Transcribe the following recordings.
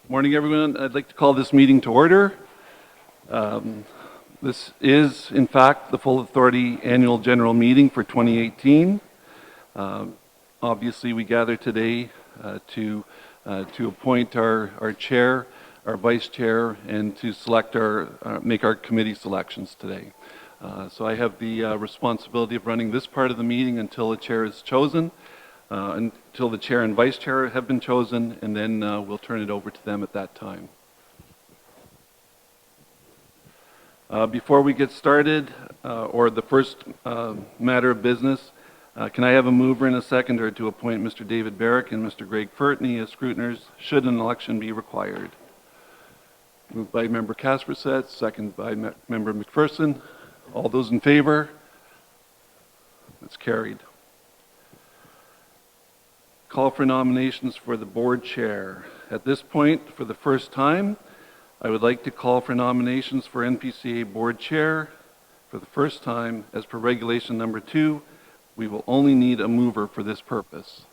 Morning, everyone. I'd like to call this meeting to order. This is, in fact, the Full Authority Annual General Meeting for 2018. Obviously, we gather today to appoint our chair, our vice chair, and to select make our committee selections today. So I have the responsibility of running this part of the meeting until a chair is chosen. Until the chair and vice chair have been chosen, and then we'll turn it over to them at that time. Before we get started, or the first matter of business, can I have a mover and a seconder to appoint Mr. David Barrick and Mr. Greg Furtney as scrutiners should an election be required? Moved by Member Kasperset, second by Member McPherson. All those in favor? That's carried. Call for nominations for the board chair. At this point, for the first time, I would like to call for nominations for NPCA board chair. For the first time, as per regulation number 2, we will only need a mover for this purpose.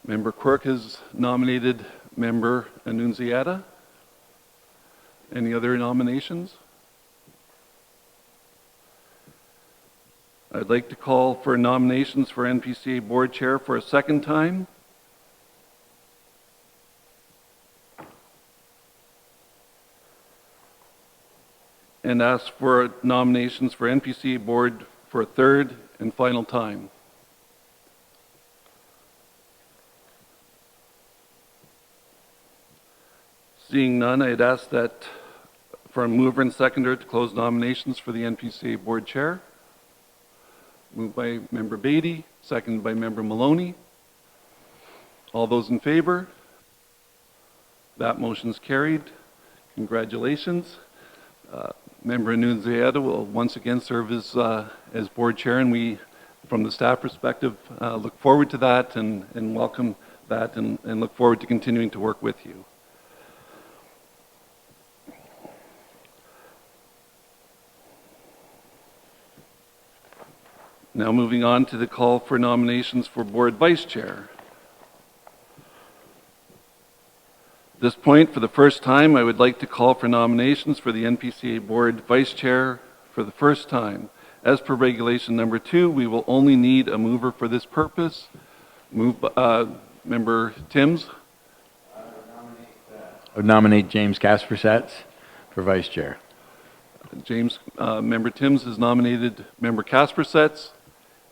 Member Quirk has nominated Member Annunziata. Any other nominations? I'd like to call for nominations for NPCA board chair for a second time. And ask for nominations for NPCA board for a third and final time. Seeing none, I'd ask that for a mover and seconder to close nominations for the NPCA board chair. Moved by Member Beatty, seconded by Member Maloney. All those in favor? That motion is carried. Congratulations. Member Annunziata will once again serve as board chair, and we, from the staff perspective, look forward to that and welcome that and look forward to continuing to work with you. Now moving on to the call for nominations for board vice chair. At this point, for the first time, I would like to call for nominations for the NPCA board vice chair for the first time. As per regulation number 2, we will only need a mover for this purpose. Member Timms. I would nominate James Kasperset for vice chair. Member Timms has nominated Member Kasperset.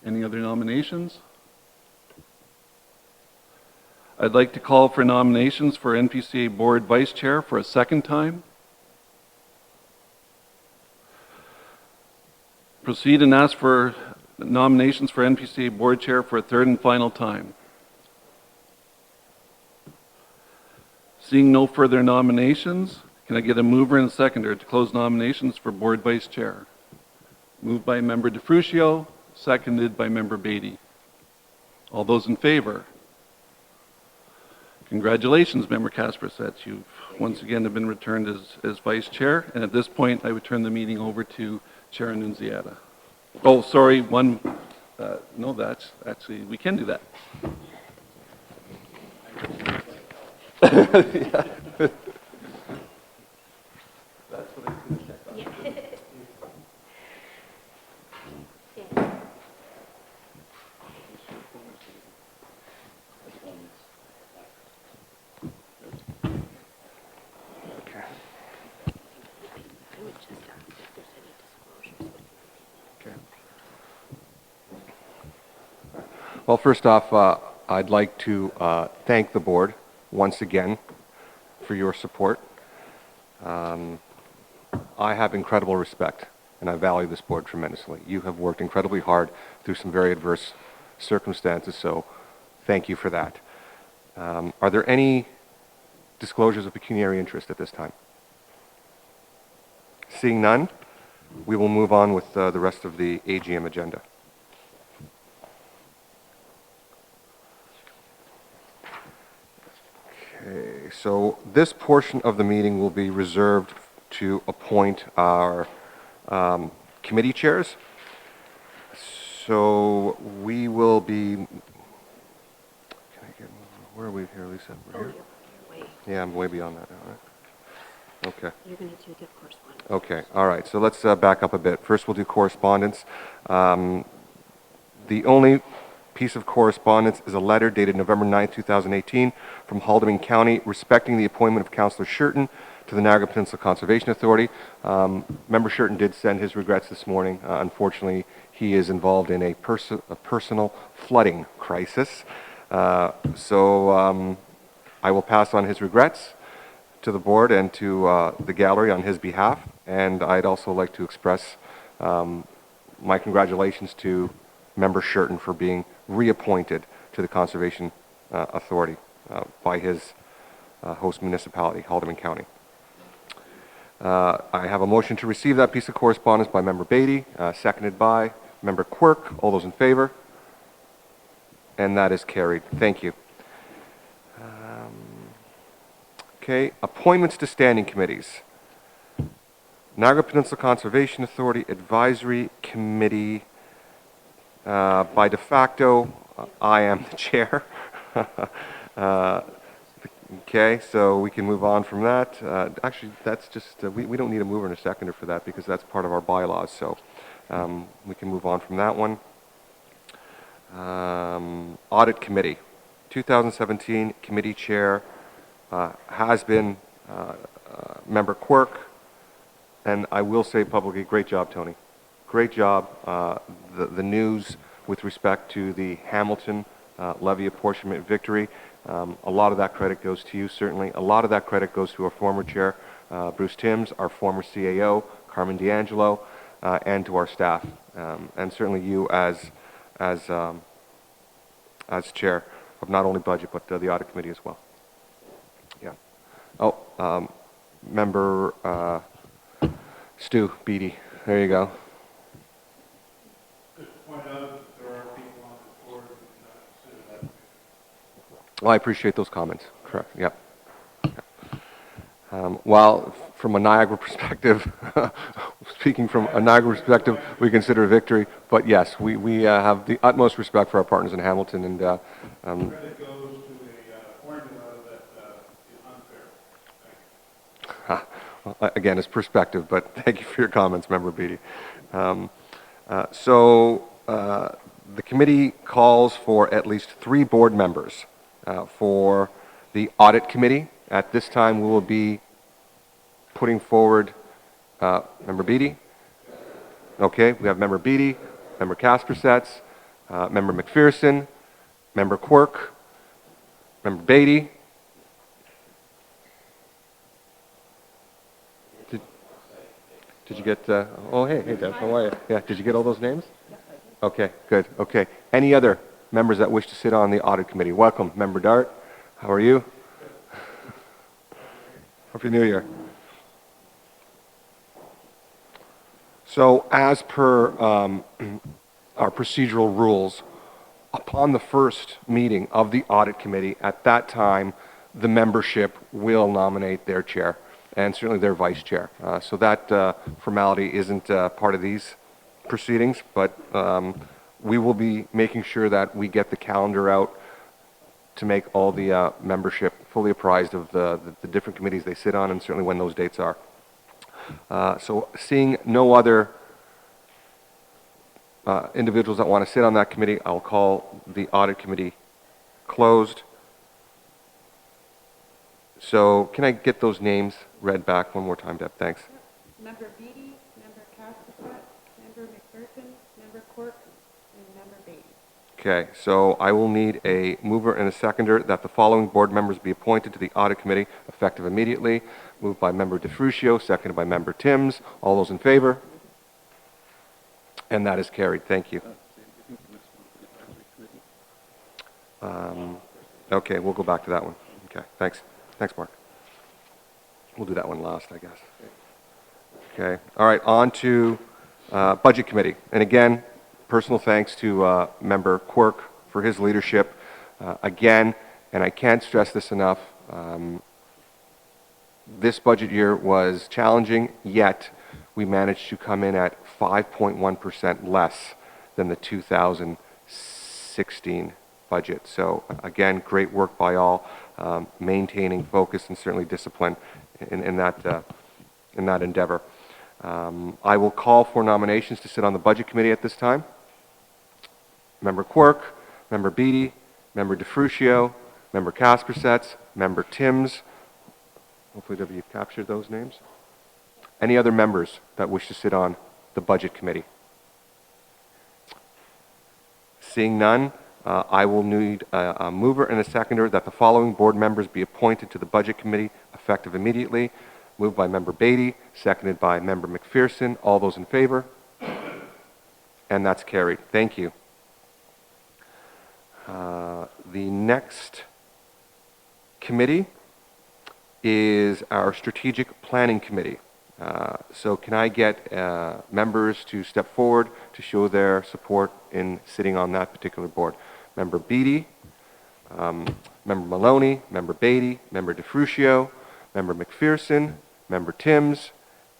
Any other nominations? I'd like to call for nominations for NPCA board vice chair for a second time. Proceed and ask for nominations for NPCA board chair for a third and final time. Seeing no further nominations, can I get a mover and a seconder to close nominations for board vice chair? Moved by Member DeFrucio, seconded by Member Beatty. All those in favor? Congratulations, Member Kasperset. You've once again have been returned as vice chair. And at this point, I would turn the meeting over to Chair Annunziata. Oh, sorry, no, that's actually, we can do that. Yeah. That's what I could check on. Well, first off, I'd like to thank the board once again for your support. I have incredible respect, and I value this board tremendously. You have worked incredibly hard through some very adverse circumstances, so thank you for that. Are there any disclosures of pecuniary interest at this time? Seeing none, we will move on with the rest of the AGM agenda. Okay, so this portion of the meeting will be reserved to appoint our committee chairs. So we will be, can I get Where are we here, Lisa? We're Oh, here? you're way. Yeah, I'm way beyond that now, right? Okay. You're going to do the correspondence. Okay, all right, so let's back up a bit. First, we'll do correspondence. The only piece of correspondence is a letter dated November 9th, 2018, from Haldimand County respecting the appointment of Councillor Shurton to the Niagara Peninsula Conservation Authority. Member Shurton did send his regrets this morning. Unfortunately, he is involved in a personal flooding crisis. I will pass on his regrets to the board and to the gallery on his behalf, and I'd also like to express my congratulations to Member Shurton for being reappointed to the Conservation Authority by his host municipality, Haldimand County. I have a motion to receive that piece of correspondence by Member Beatty, seconded by Member Quirk. All those in favor? And that is carried. Thank you. Okay, appointments to standing committees. Niagara Peninsula Conservation Authority Advisory Committee. By de facto, I am the chair. Okay, so we can move on from that. Actually, that's just, we don't need a mover and a seconder for that because that's part of our bylaws, so we can move on from that one. Audit Committee. 2017 committee chair has been Member Quirk, and I will say publicly, great job, Tony. Great job. The news with respect to the Hamilton levy apportionment victory, a lot of that credit goes to you, certainly. A lot of that credit goes to our former chair, Bruce Timms, our former CAO, Carmen D'Angelo, and to our staff, and certainly you as chair of not only budget but the audit committee as well. Yeah. Oh, Member Stu Beatty, there you go. Well, I appreciate those comments. Correct. Yep. While from a Niagara perspective, speaking from a Niagara perspective, we consider a victory. But yes, we have the utmost respect for our partners in Hamilton, and credit goes to a formula that is unfair. well, again, it's perspective. But thank you for your comments, Member Beatty. The committee calls for at least 3 board members for the audit committee. At this time, we will be putting forward Member Beatty. Okay, we have Member Beatty, Member Kaspersets, Member McPherson, Member Quirk, Member Beatty. Did you get, oh, hey, Deb, how are you? Yeah, did you get all those names? Okay, good, okay. Any other members that wish to sit on the audit committee? Welcome, Member Dart. How are you? Happy New Year. So, as per our procedural rules, upon the first meeting of the audit committee, at that time, the membership will nominate their chair and certainly their vice chair. So that formality isn't part of these proceedings, but we will be making sure that we get the calendar out to make all the membership fully apprised of the different committees they sit on and certainly when those dates are. So seeing no other individuals that want to sit on that committee, I'll call the audit committee closed. So can I get those names read back one more time, Deb? Thanks. Member Beatty, Member Kasperset, Member McPherson, Member Quirk, and Member Beatty. Okay, so I will need a mover and a seconder that the following board members be appointed to the audit committee effective immediately. Moved by Member DeFrucio, seconded by Member Timms. All those in favor? And that is carried. Thank you. Okay, we'll go back to that one. Okay, thanks. Thanks, Mark. We'll do that one last, I guess. Okay, all right, on to Budget Committee. And again, personal thanks to Member Quirk for his leadership. Again, and I can't stress this enough, this budget year was challenging, yet we managed to come in at 5.1% less than the 2016 budget. So again, great work by all, maintaining focus and certainly discipline in that endeavor. I will call for nominations to sit on the Budget Committee at this time. Member Quirk, Member Beatty, Member DeFrucio, Member Kaspersets, Member Timms. Hopefully you've captured those names. Any other members that wish to sit on the Budget Committee? Seeing none, I will need a mover and a seconder that the following board members be appointed to the Budget Committee effective immediately. Moved by Member Beatty, seconded by Member McPherson. All those in favor? And that's carried. Thank you. The next committee is our Strategic Planning Committee. So can I get members to step forward to show their support in sitting on that particular board? Member Beatty, Member Maloney, Member Beatty, Member DeFrucio, Member McPherson, Member Timms,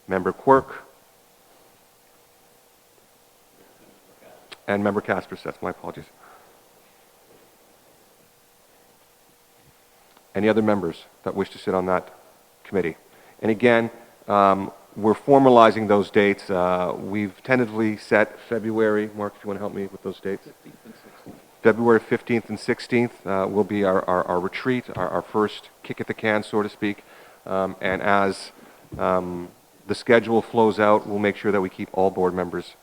Member Quirk, and Member Kaspersets. My apologies. Any other members that wish to sit on that committee? And again, we're formalizing those dates. We've tentatively set February. Mark, if you want to help me with those dates. 15th and 16th. February 15th and 16th will be our retreat, our first kick at the can, so to speak. And as the schedule flows out, we'll make sure that we keep all board members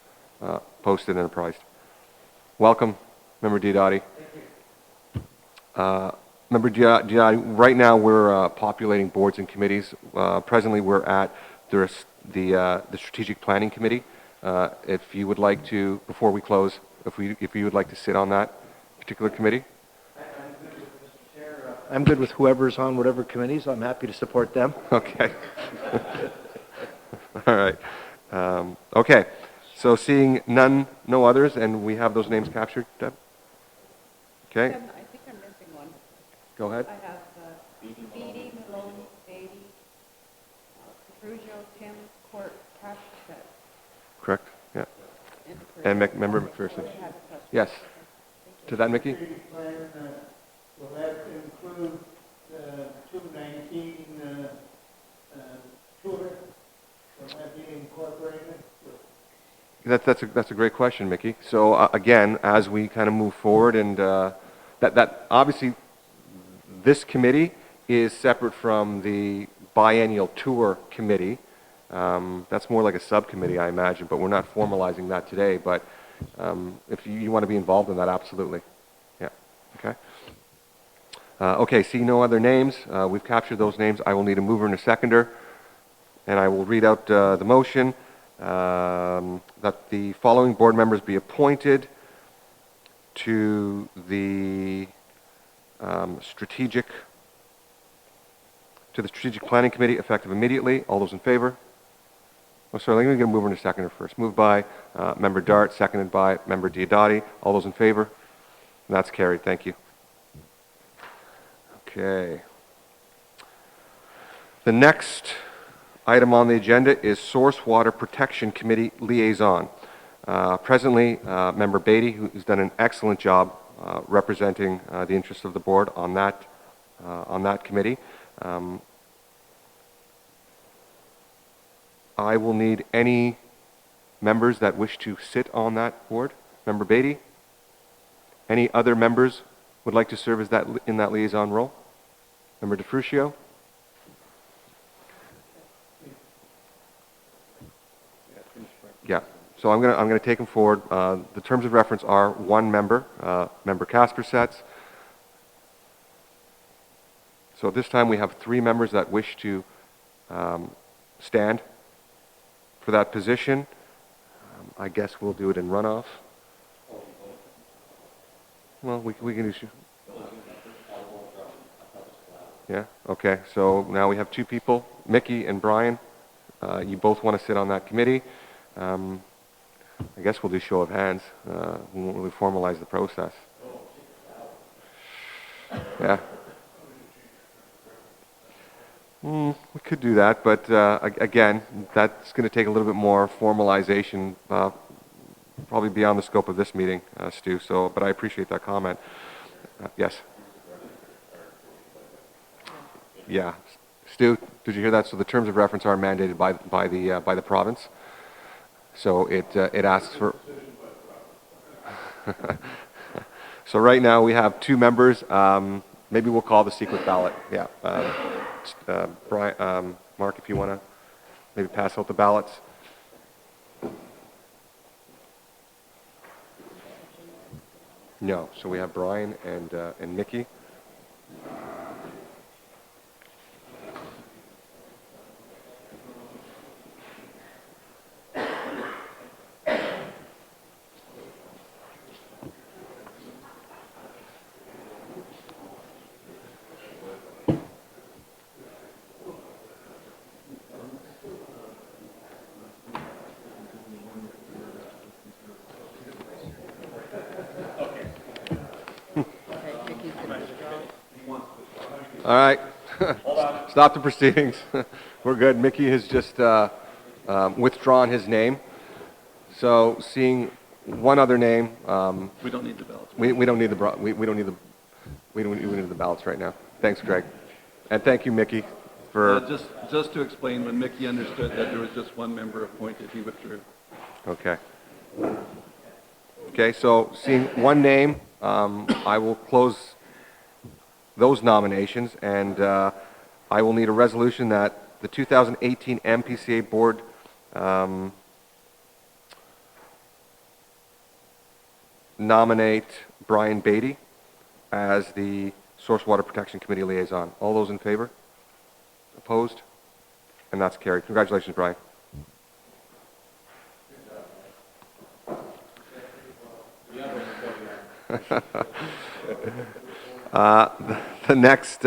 posted and apprised. Welcome, Member Diotti. Member Diotti, right now we're populating boards and committees. Presently we're at the Strategic Planning Committee. If you would like to, before we close, if you would like to sit on that particular committee. I'm good with whoever's on whatever committees. I'm happy to support them. Okay. All right. Okay. So seeing none, no others, and we have those names captured, Deb? Okay. I think I'm missing one. Go ahead. I have Beatty, Maloney, Beatty, Petrugio, Tim, Court, Kaspersets. Correct. Yeah. And And Member McPherson. Yes. To that, Mickey? Strategic plan, will that include the 219 tour? Will that be incorporated? That's a great question, Mickey. So again, as we kind of move forward, and that obviously this committee is separate from the biennial tour committee. That's more like a subcommittee, I imagine, but we're not formalizing that today. But if you want to be involved in that, absolutely. Yeah. Okay. Okay. See no other names. We've captured those names. I will need a mover and a seconder, and I will read out the motion. That the following board members be appointed to the Strategic Planning Committee effective immediately. All those in favor? Oh, sorry, let me get a mover and a seconder first. Moved by Member Dart, seconded by Member Diotti. All those in favor? And that's carried. Thank you. Okay. The next item on the agenda is Source Water Protection Committee Liaison. Presently, Member Beatty, who's done an excellent job representing the interests of the board on that committee. I will need any members that wish to sit on that board. Member Beatty? Any other members would like to serve as in that liaison role? Member DeFrucio? Yeah. So I'm gonna take them forward. The terms of reference are one member, Member Kaspersets. So at this time we have 3 members that wish to stand for that position. I guess we'll do it in runoff. Well, we can do. Yeah. Okay. So now we have 2 people, Mickey and Brian. You both want to sit on that committee. I guess we'll do show of hands. We won't really formalize the process. Yeah. We could do that, but again, that's going to take a little bit more formalization, probably beyond the scope of this meeting, Stu. So, but I appreciate that comment. Yes. Yeah. Stu, did you hear that? So the terms of reference are mandated by the province. So it asks for. So right now we have 2 members. Maybe we'll call the secret ballot. Yeah. Brian, Mark, if you want to maybe pass out the ballots. No. So we have Brian and Mickey. All right. Stop the proceedings. We're good. Mickey has just withdrawn his name. So seeing one other name, We don't need the ballots. we don't need the ballots right now. Thanks, Greg, and thank you, Mickey, for. Just to explain, when Mickey understood that there was just one member appointed, he withdrew. Okay. Okay. So seeing one name, I will close those nominations, and I will need a resolution that the 2018 NPCA Board nominate Brian Beatty as the Source Water Protection Committee liaison. All those in favor? Opposed? And that's carried. Congratulations, Brian. The next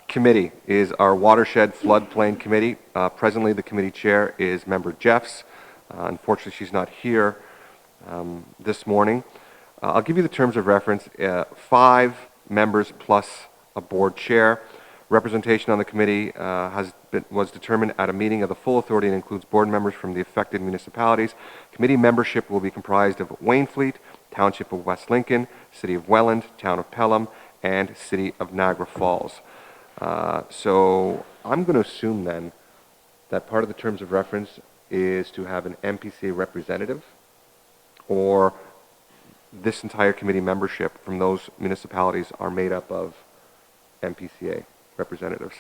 committee is our Watershed Floodplain Committee. Presently, the committee chair is Member Jeffs. Unfortunately, she's not here this morning. I'll give you the terms of reference. 5 members plus a board chair. Representation on the committee was determined at a meeting of the full authority and includes board members from the affected municipalities. Committee membership will be comprised of Waynfleet, Township of West Lincoln, City of Welland, Town of Pelham, and City of Niagara Falls. So I'm going to assume then that part of the terms of reference is to have an NPCA representative, or this entire committee membership from those municipalities are made up of NPCA representatives.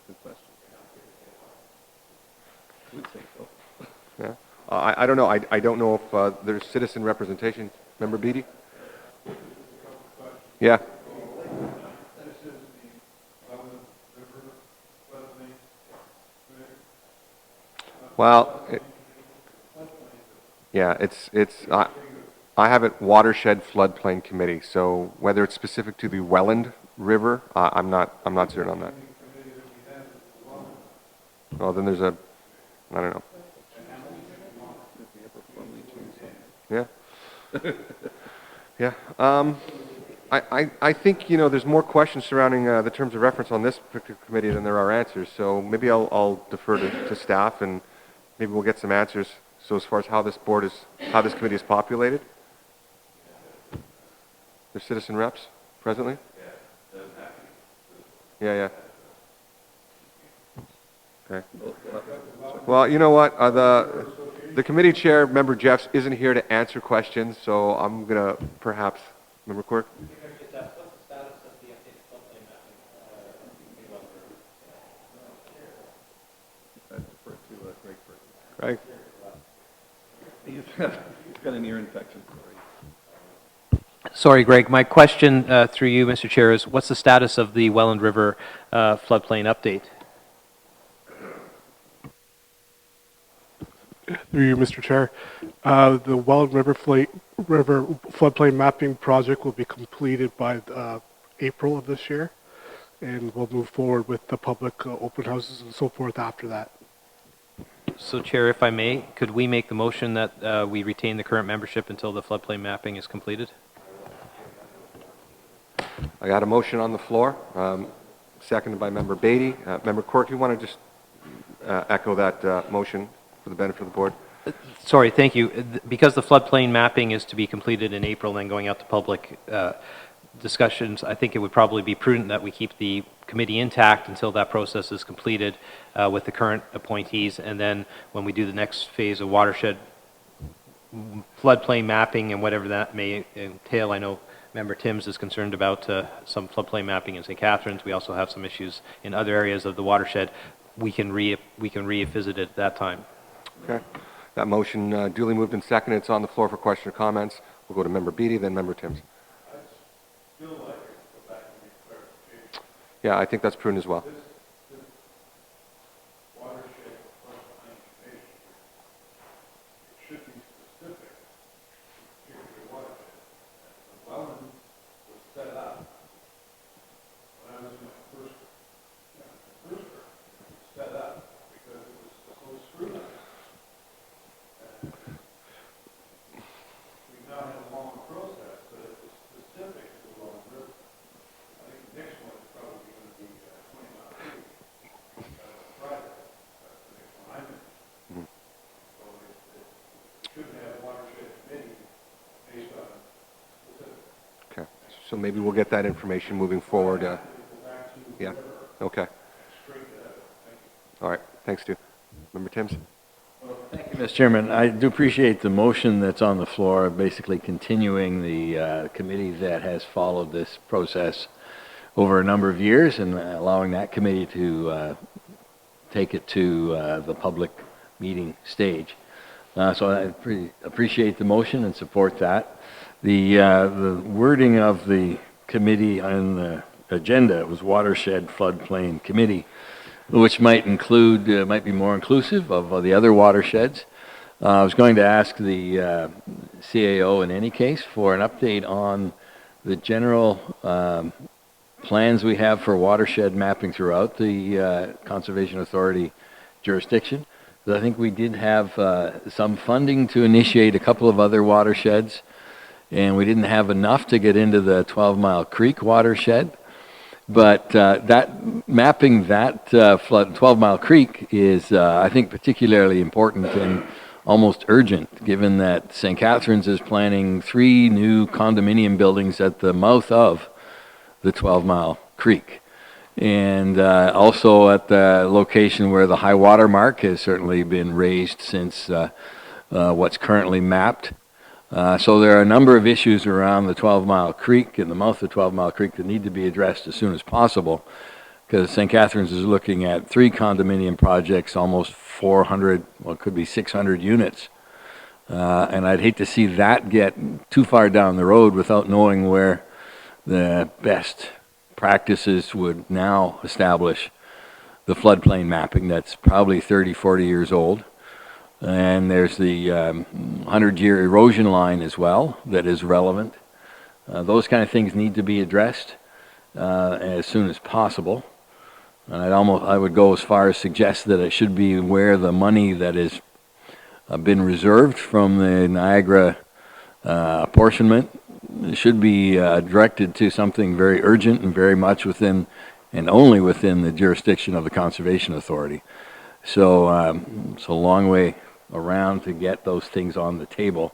Good question. I would say so. Yeah. I don't know. I don't know if there's citizen representation. Member Beatty? Yeah. This is the Glen River floodplain committee. Well, yeah, I have it Watershed Floodplain Committee. So whether it's specific to the Welland River, I'm not certain on that. Well, then there's I don't know. Yeah. Yeah. I think, there's more questions surrounding the terms of reference on this particular committee than there are answers. So maybe I'll defer to staff, and maybe we'll get some answers. So as far as how this committee is populated, there's citizen reps presently. Yeah. Okay. Well, you know what? The committee chair, Member Jeffs, isn't here to answer questions, so I'm going to perhaps, Member Quirk? What's the status of the updated floodplain mapping? I defer to Greg first. Right. He's got an ear infection. Sorry, Greg. My question through you, Mr. Chair, is what's the status of the Welland River floodplain update? Through you, Mr. Chair. The Welland River floodplain mapping project will be completed by April of this year, and we'll move forward with the public open houses and so forth after that. So, Chair, if I may, could we make the motion that we retain the current membership until the floodplain mapping is completed? I got a motion on the floor, seconded by Member Beatty. Member Quirk, you want to just echo that motion for the benefit of the board? Sorry, thank you. Because the floodplain mapping is to be completed in April and then going out to public discussions, I think it would probably be prudent that we keep the committee intact until that process is completed with the current appointees. And then when we do the next phase of watershed floodplain mapping and whatever that may entail, I know Member Timms is concerned about some floodplain mapping in St. Catharines. We also have some issues in other areas of the watershed. We can revisit it at that time. Okay. That motion duly moved and seconded. It's on the floor for question or comments. We'll go to Member Beattie, then Member Timms. Yeah, I think that's prudent as well. Okay, so maybe we'll get that information moving forward. Yeah, okay. All right, thanks, Stu. Member Timms? Thank you, Mr. Chairman. I do appreciate the motion that's on the floor, basically continuing the committee that has followed this process over a number of years and allowing that committee to take it to the public meeting stage. So I appreciate the motion and support that. The wording of the committee on the agenda was Watershed Floodplain Committee, which might include, might be more inclusive of the other watersheds. I was going to ask the CAO in any case for an update on the general plans we have for watershed mapping throughout the Conservation Authority jurisdiction. I think we did have some funding to initiate a couple of other watersheds, and we didn't have enough to get into the 12 Mile Creek watershed. But that mapping that 12 Mile Creek is, I think, particularly important and almost urgent, given that St. Catharines is planning 3 new condominium buildings at the mouth of the 12 Mile Creek. And also at the location where the high water mark has certainly been raised since what's currently mapped. So there are a number of issues around the 12 Mile Creek and the mouth of 12 Mile Creek that need to be addressed as soon as possible, because St. Catharines is looking at 3 condominium projects, almost 400, well, it could be 600 units. And I'd hate to see that get too far down the road without knowing where the best practices would now establish the floodplain mapping that's probably 30, 40 years old. And there's the 100-year erosion line as well that is relevant. Those kind of things need to be addressed as soon as possible. And I would go as far as suggest that it should be where the money that has been reserved from the Niagara apportionment should be directed to something very urgent and very much within and only within the jurisdiction of the Conservation Authority. So it's a long way around to get those things on the table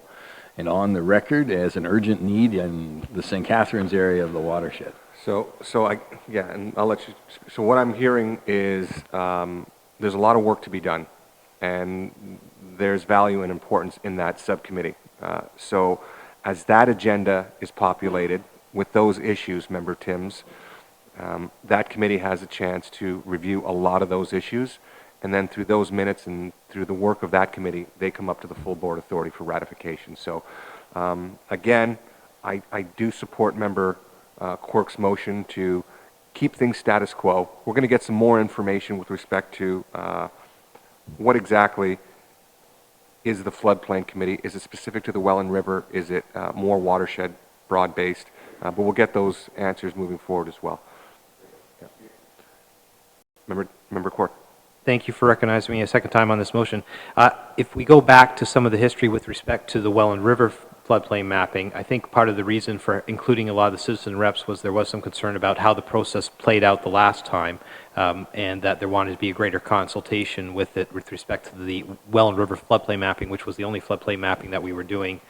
and on the record as an urgent need in the St. Catharines area of the watershed. So and I'll let you. So what I'm hearing is there's a lot of work to be done, and there's value and importance in that subcommittee. So as that agenda is populated with those issues, Member Timms, that committee has a chance to review a lot of those issues, and then through those minutes and through the work of that committee, they come up to the full board authority for ratification. So again, I do support Member Quirk's motion to keep things status quo. We're going to get some more information with respect to what exactly is the floodplain committee. Is it specific to the Welland River? Is it more watershed broad-based? But we'll get those answers moving forward as well. Yeah. Member Quirk. Thank you for recognizing me a second time on this motion. If we go back to some of the history with respect to the Welland River floodplain mapping. I think part of the reason for including a lot of the citizen reps was there was some concern about how the process played out the last time, and that there wanted to be a greater consultation with it with respect to the Welland River floodplain mapping, which was the only floodplain mapping that we were doing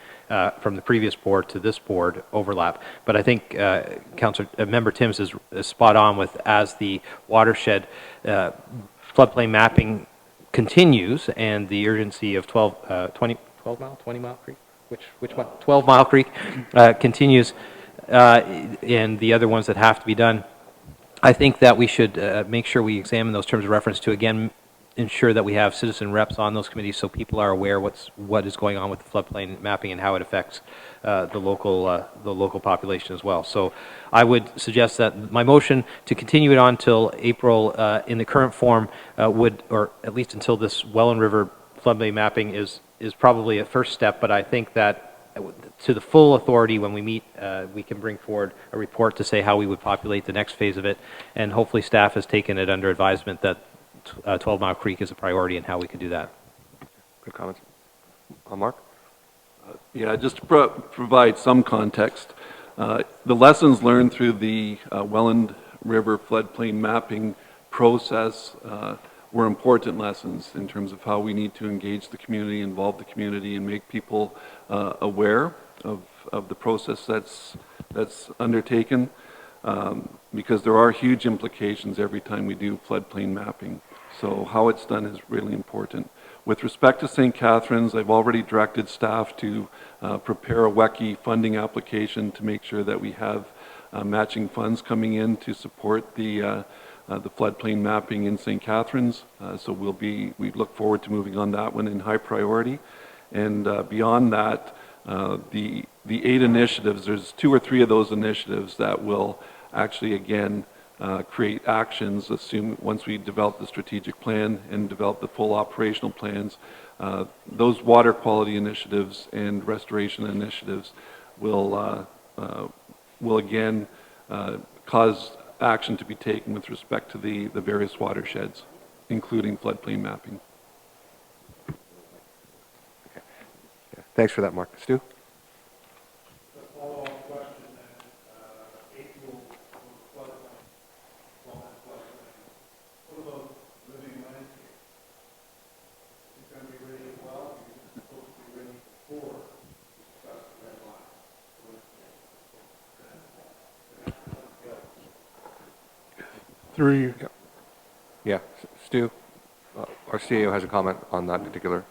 from the previous board to this board overlap. But I think Member Timms is spot on with, as the watershed floodplain mapping continues and the urgency of 20 Mile Creek? Which one? 12 Mile Creek continues, and the other ones that have to be done. I think that we should make sure we examine those terms of reference to, again, ensure that we have citizen reps on those committees so people are aware what is going on with the floodplain mapping and how it affects the local population as well. So I would suggest that my motion to continue it on till April in the current form or at least until this Welland River floodplain mapping is probably a first step, but I think that to the full authority when we meet, we can bring forward a report to say how we would populate the next phase of it, and hopefully staff has taken it under advisement that 12 Mile Creek is a priority and how we can do that. Good comments. Mark? Yeah, just to provide some context, the lessons learned through the Welland River floodplain mapping process were important lessons in terms of how we need to engage the community, involve the community, and make people aware of the process that's undertaken, because there are huge implications every time we do floodplain mapping. So how it's done is really important. With respect to St. Catharines, I've already directed staff to prepare a WECI funding application to make sure that we have matching funds coming in to support the floodplain mapping in St. Catharines. So we look forward to moving on that one in high priority. And beyond that, the 8 initiatives, there's 2 or 3 of those initiatives that will actually, again, create actions, once we develop the strategic plan and develop the full operational plans. Those water quality initiatives and restoration initiatives will again cause action to be taken with respect to the various watersheds, including floodplain mapping. Okay. Yeah. Thanks for that, Mark. Stu? The follow-up question then, April floodplain, Welland floodplain. What about living landscape? Is it going to be ready as well? Because it's supposed to be ready before we discuss the red line. Through Yeah. Stu? Our CAO has a comment on that particular.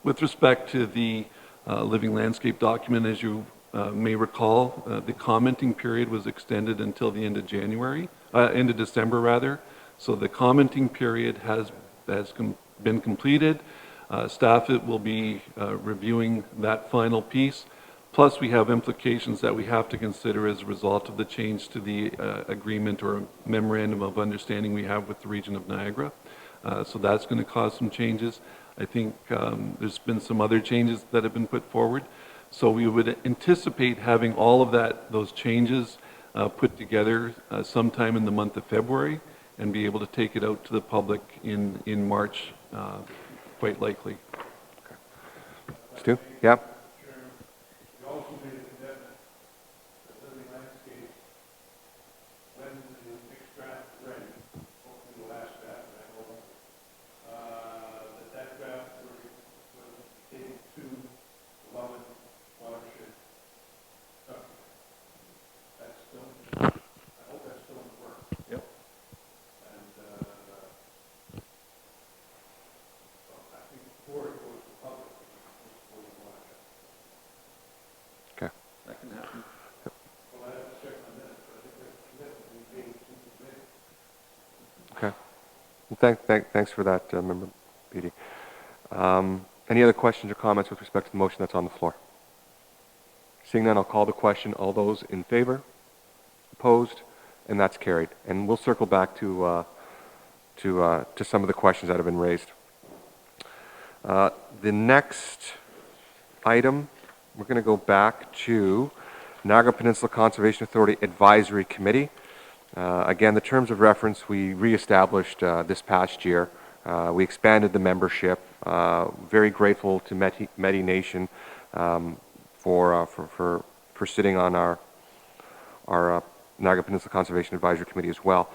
With respect to the living landscape document, as you may recall, the commenting period was extended until the end of December rather. So the commenting period has been completed. Staff will be reviewing that final piece. Plus, we have implications that we have to consider as a result of the change to the agreement or memorandum of understanding we have with the region of Niagara. So that's going to cause some changes. I think there's been some other changes that have been put forward. So we would anticipate having all of those changes put together sometime in the month of February and be able to take it out to the public in March, quite likely. Okay. Stu? Yeah? You also made a commitment that living landscape, when the next draft is ready, hopefully the last draft, I hope, that draft will take to the Welland watershed. That's still, I hope that's still in the works. Yep. And I think before it goes to the public, it's before the watershed. Okay. That can happen. Well, I have to check on that, but I think that's a commitment we made to the committee. Okay. Well, thanks for that, Member Beatty. Any other questions or comments with respect to the motion that's on the floor? Seeing none, I'll call the question. All those in favor? Opposed? And that's carried. And we'll circle back to some of the questions that have been raised. The next item, we're going to go back to Niagara Peninsula Conservation Authority Advisory Committee. Again, the terms of reference we reestablished this past year. We expanded the membership. Very grateful to Medi Nation for sitting on our Niagara Peninsula Conservation Advisory Committee as well.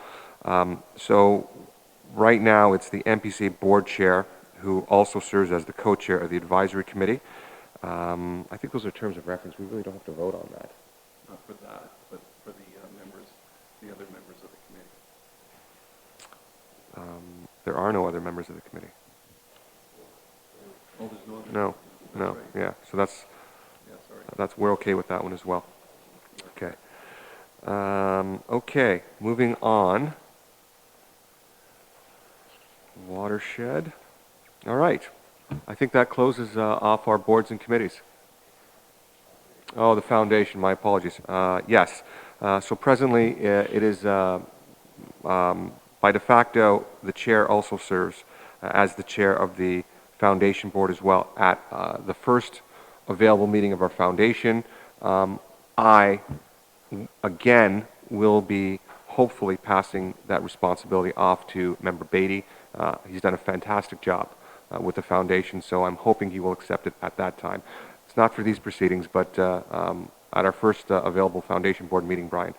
So right now it's the NPCA board chair who also serves as the co-chair of the advisory committee. I think those are terms of reference. We really don't have to vote on that. Not for that, but for the members, the other members of the committee. There are no other members of the committee. Oh, there's no other? No, That's no, right. yeah. So that's, Yeah, sorry. we're okay with that one as well. Okay. Okay, moving on. Watershed. All right. I think that closes off our boards and committees. Oh, the foundation, my apologies. Yes. So presently, it is, by de facto, the chair also serves as the chair of the foundation board as well. At the first available meeting of our foundation, I, again, will be hopefully passing that responsibility off to Member Beatty. He's done a fantastic job with the foundation, so I'm hoping he will accept it at that time. It's not for these proceedings, but at our first available foundation board meeting, Brian.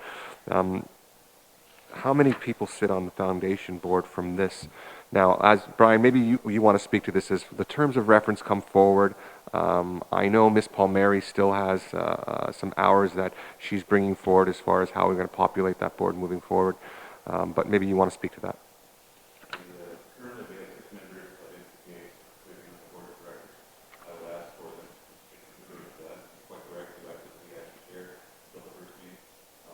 How many people sit on the foundation board from this? Now, as Brian, maybe you want to speak to this as the terms of reference come forward. I know Ms. Palmieri still has some hours that she's bringing forward as far as how we're going to populate that board moving forward. But maybe you want to speak to that. Currently, we have 6 members of NPCA serving on the board of directors. I would ask for them to contribute to that. Quite correct, you actively as the chair until the first meeting.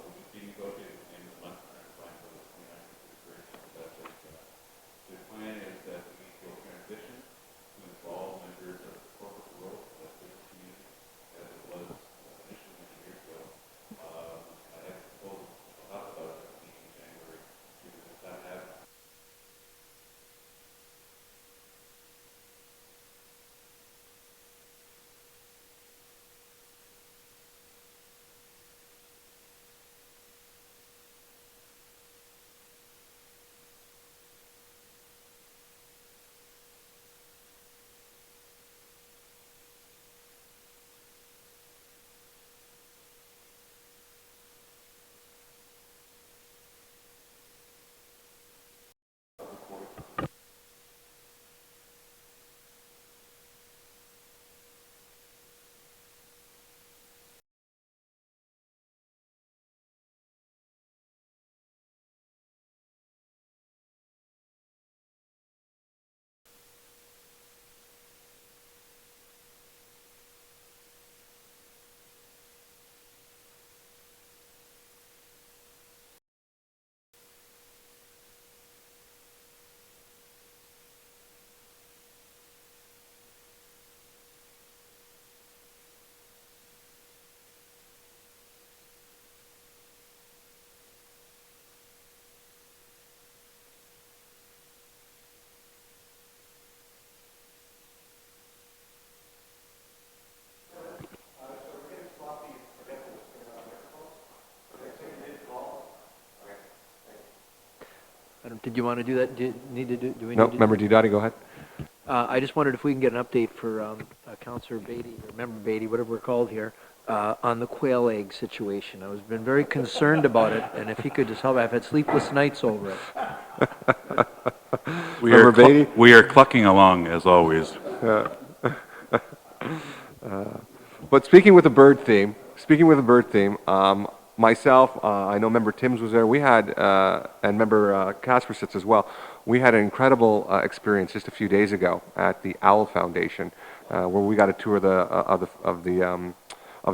We can be negotiated at the end of the month, and I can find for the 29th of the first. The plan is that we will transition to involve members of the corporate world of this community as it was initially many years ago. I have proposed a lot about that meeting in January, because that has Did you want to do that? Do we need No, to do Member Diodati, go ahead. I just wondered if we can get an update for Councillor Beatty, or Member Beatty, whatever we're called here, on the quail egg situation. I was been very concerned about it, and if he could just help, I've had sleepless nights over it. Member Beatty? we are clucking along as always. But speaking with the bird theme, myself, I know Member Timms was there. We had, and Member Casper sits as well. We had an incredible experience just a few days ago at the Owl Foundation, where we got a tour of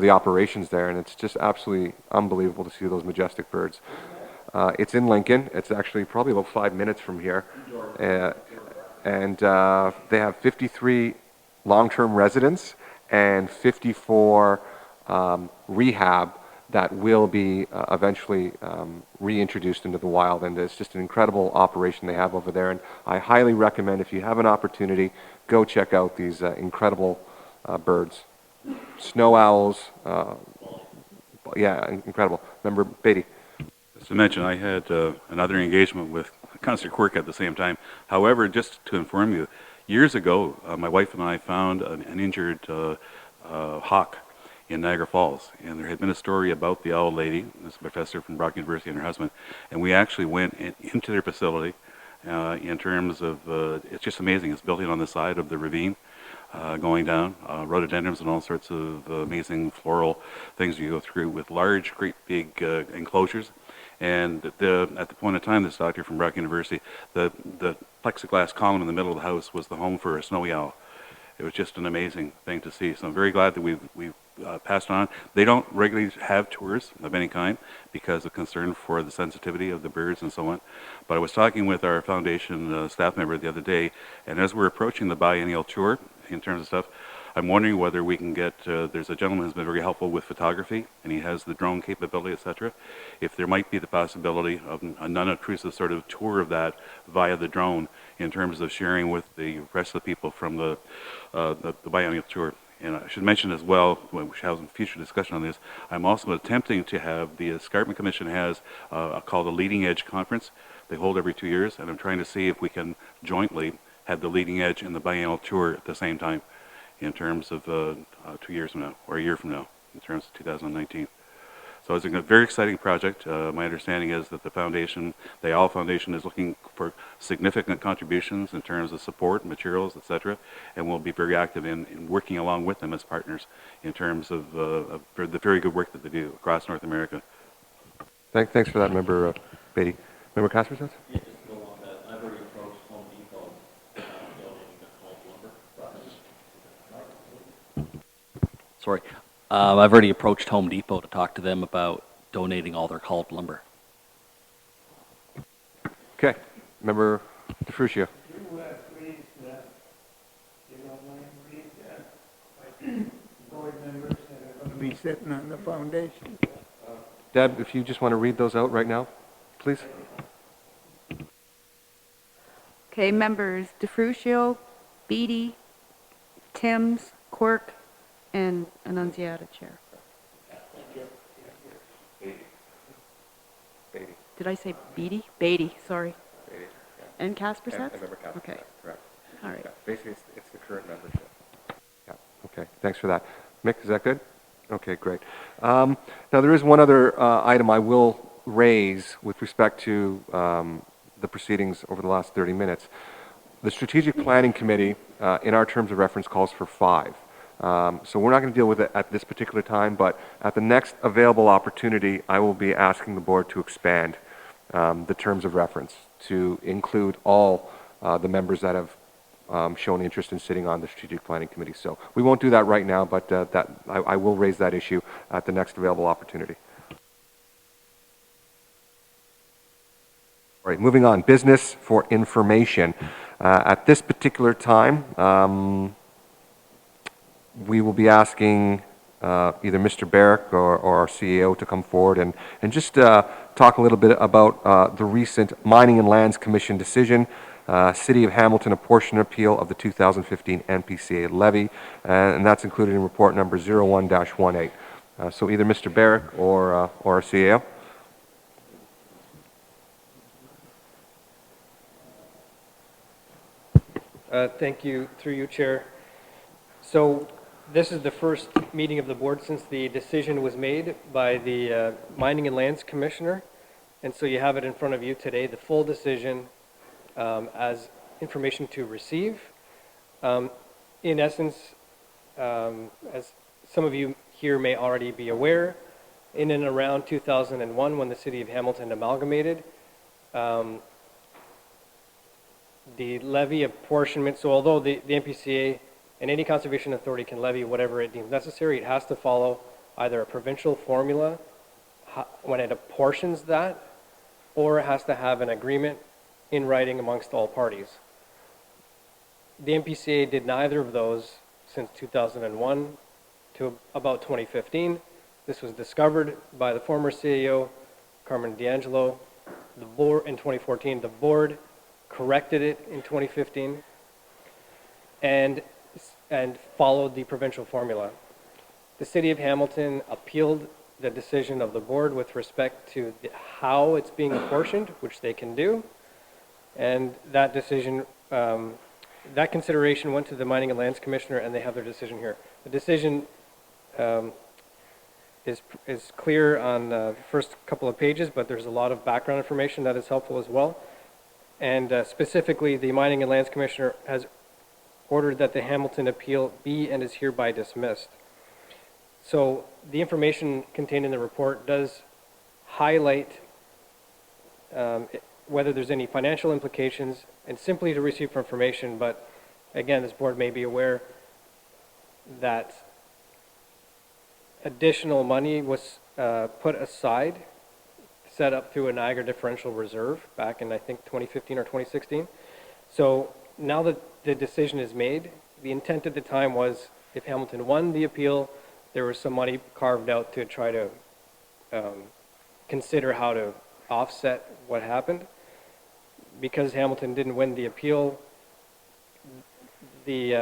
the operations there, and it's just absolutely unbelievable to see those majestic birds. It's in Lincoln. It's actually probably about 5 minutes from here, and they have 53 long-term residents and 54 rehab that will be eventually reintroduced into the wild, and it's just an incredible operation they have over there, and I highly recommend, if you have an opportunity, go check out these incredible birds. Snow owls, yeah, incredible. Member Beatty. As I mentioned, I had another engagement with Councillor Quirk at the same time. However, just to inform you, Years ago, my wife and I found an injured hawk in Niagara Falls, and there had been a story about the owl lady, this professor from Brock University and her husband, and we actually went into their facility in terms of, it's just amazing, it's built in on the side of the ravine going down, rhododendrons and all sorts of amazing floral things you go through with large, great big enclosures. And at the point of time, this doctor from Brock University, the plexiglass column in the middle of the house was the home for a snowy owl. It was just an amazing thing to see. So I'm very glad that we've passed on. They don't regularly have tours of any kind because of concern for the sensitivity of the birds and so on. But I was talking with our foundation staff member the other day, and as we're approaching the biennial tour in terms of stuff, I'm wondering whether we can get, there's a gentleman who's been very helpful with photography, and he has the drone capability, etc. If there might be the possibility of a non-intrusive sort of tour of that via the drone in terms of sharing with the rest of the people from the biennial tour. And I should mention as well, we should have some future discussion on this, I'm also attempting to have, the Escarpment Commission has called a Leading Edge Conference. They hold every 2 years, and I'm trying to see if we can jointly have the Leading Edge and the biennial tour at the same time in terms of 2 years from now, or a year from now, in terms of 2019. So it's a very exciting project. My understanding is that the foundation, the Owl Foundation, is looking for significant contributions in terms of support, materials, etc., and we'll be very active in working along with them as partners in terms of for the very good work that they do across North America. Thanks for that, Member Beatty. Member Kasperson? Yeah, just to go along that, I've already approached Home Depot donating the pulp lumber. Sorry. I've already approached Home Depot to talk to them about donating all their culled lumber. Okay. Member DeFrucio. Board members that are going to be sitting on the foundation. Deb, if you just want to read those out right now, please. Okay, members DeFrucio, Beatty, Timms, Quirk, and Annunziata Chair. Beatty. Did I say Beatty? Beatty, sorry. Beatty, And Casper And Sets? Member Kasperson, Okay, correct. all right. Yeah, basically, it's the current membership. Yeah, okay, thanks for that. Mick, is that good? Okay, great. Now, there is one other item I will raise with respect to the proceedings over the last 30 minutes. The Strategic Planning Committee, in our terms of reference, calls for 5. So we're not going to deal with it at this particular time, but at the next available opportunity, I will be asking the board to expand the terms of reference to include all the members that have shown interest in sitting on the Strategic Planning Committee. So we won't do that right now, but I will raise that issue at the next available opportunity. All right, moving on. Business for information. At this particular time, we will be asking either Mr. Barrick or our CEO to come forward and just talk a little bit about the recent Mining and Lands Commission decision, City of Hamilton apportionment appeal of the 2015 NPCA levy, and that's included in report number 01-18. So either Mr. Barrick or our CEO. Thank you, through you, Chair. So this is the first meeting of the board since the decision was made by the Mining and Lands Commissioner. And so you have it in front of you today, the full decision as information to receive. In essence, as some of you here may already be aware, in and around 2001, when the City of Hamilton amalgamated, the levy apportionment, so although the NPCA and any conservation authority can levy whatever it deems necessary, it has to follow either a provincial formula when it apportions that, or it has to have an agreement in writing amongst all parties. The NPCA did neither of those since 2001 to about 2015. This was discovered by the former CEO, Carmen D'Angelo. The board, in 2014, the board corrected it in 2015 and followed the provincial formula. The City of Hamilton appealed the decision of the board with respect to how it's being apportioned, which they can do, and that decision that consideration went to the Mining and Lands Commissioner, and they have their decision here. The decision is clear on the first couple of pages, but there's a lot of background information that is helpful as well. And specifically, the Mining and Lands Commissioner has ordered that the Hamilton appeal be and is hereby dismissed. So the information contained in the report does highlight whether there's any financial implications, and simply to receive for information. But again, this board may be aware that additional money was put aside, set up through a Niagara differential reserve back in, I think, 2015 or 2016. So now that the decision is made, the intent at the time was, if Hamilton won the appeal, there was some money carved out to try to consider how to offset what happened. Because Hamilton didn't win the appeal, the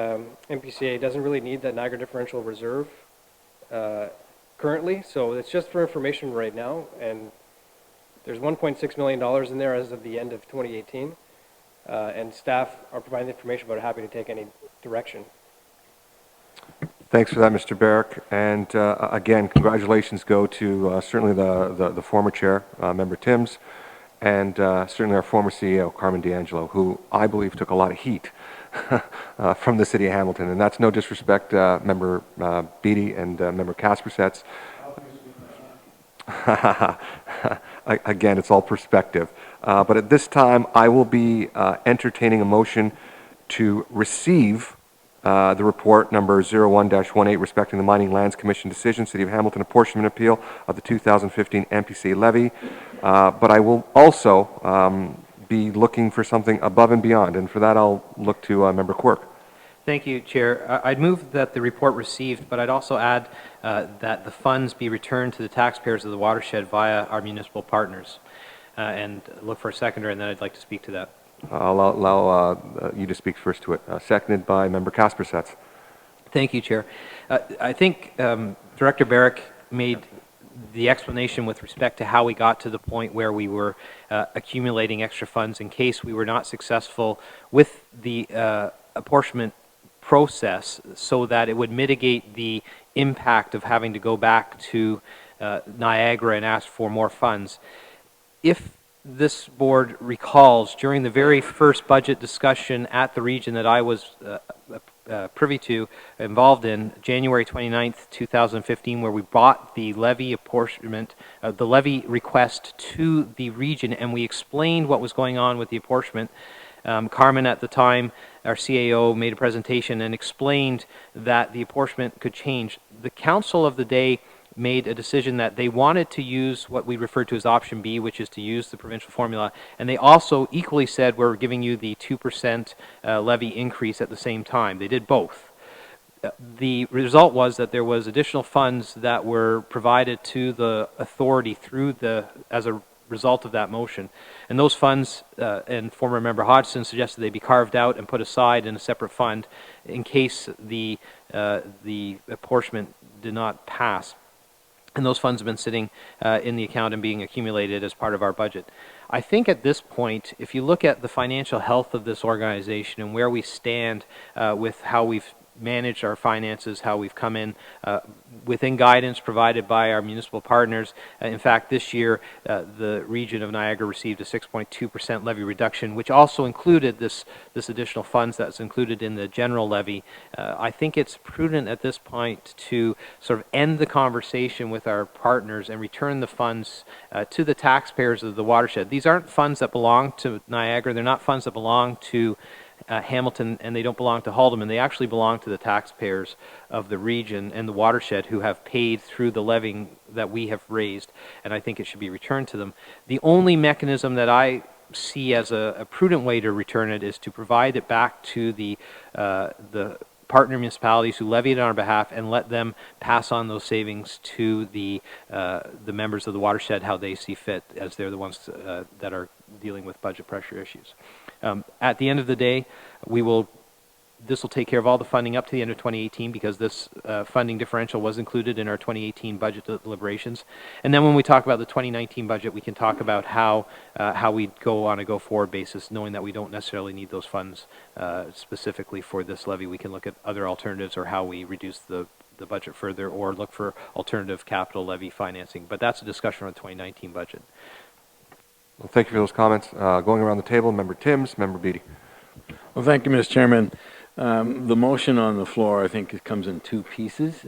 NPCA doesn't really need that Niagara differential reserve currently, so it's just for information right now, and there's $1.6 million in there as of the end of 2018, and staff are providing the information, but are happy to take any direction. Thanks for that, Mr. Barrick. And again, congratulations go to certainly the former chair, Member Timms, and certainly our former CEO, Carmen D'Angelo, who I believe took a lot of heat from the city of Hamilton. And that's no disrespect, Member Beatty and Member Kaspersets. Again, it's all perspective. But at this time, I will be entertaining a motion to receive the report number 01-18 respecting the Mining Lands Commission decision, City of Hamilton apportionment appeal of the 2015 NPCA levy. But I will also be looking for something above and beyond, and for that I'll look to Member Quirk. Thank you, Chair. I'd move that the report received, but I'd also add that the funds be returned to the taxpayers of the watershed via our municipal partners, and look for a seconder, and then I'd like to speak to that. I'll allow you to speak first to it. Seconded by Member Kaspersets. Thank you, Chair. I think Director Barrick made the explanation with respect to how we got to the point where we were accumulating extra funds in case we were not successful with the apportionment process, so that it would mitigate the impact of having to go back to Niagara and ask for more funds. If this board recalls, during the very first budget discussion at the region that I was privy to, involved in, January 29th, 2015, where we brought the levy apportionment, the levy request to the region, and we explained what was going on with the apportionment. Carmen, at the time, our CAO, made a presentation and explained that the apportionment could change. The council of the day made a decision that they wanted to use what we refer to as option B, which is to use the provincial formula, and they also equally said we're giving you the 2% levy increase at the same time. They did both. The result was that there was additional funds that were provided to the authority through as a result of that motion, and those funds, and former member Hodgson suggested they be carved out and put aside in a separate fund in case the apportionment did not pass. And those funds have been sitting in the account and being accumulated as part of our budget. I think at this point, if you look at the financial health of this organization and where we stand with how we've managed our finances, how we've come in within guidance provided by our municipal partners. In fact, this year, the region of Niagara received a 6.2% levy reduction, which also included this additional funds that's included in the general levy. I think it's prudent at this point to sort of end the conversation with our partners and return the funds to the taxpayers of the watershed. These aren't funds that belong to Niagara. They're not funds that belong to Hamilton, and they don't belong to Haldeman. They actually belong to the taxpayers of the region and the watershed who have paid through the levy that we have raised, and I think it should be returned to them. The only mechanism that I see as a prudent way to return it is to provide it back to the partner municipalities who levied on our behalf and let them pass on those savings to the members of the watershed how they see fit, as they're the ones that are dealing with budget pressure issues. At the end of the day, we will this will take care of all the funding up to the end of 2018 because this funding differential was included in our 2018 budget deliberations. And then when we talk about the 2019 budget, we can talk about how we go on a go-forward basis, knowing that we don't necessarily need those funds specifically for this levy. We can look at other alternatives or how we reduce the budget further or look for alternative capital levy financing. But that's a discussion on the 2019 budget. Well, thank you for those comments. Going around the table, Member Timms, Member Beatty. Well, thank you, Mr. Chairman. The motion on the floor, I think, it comes in two pieces,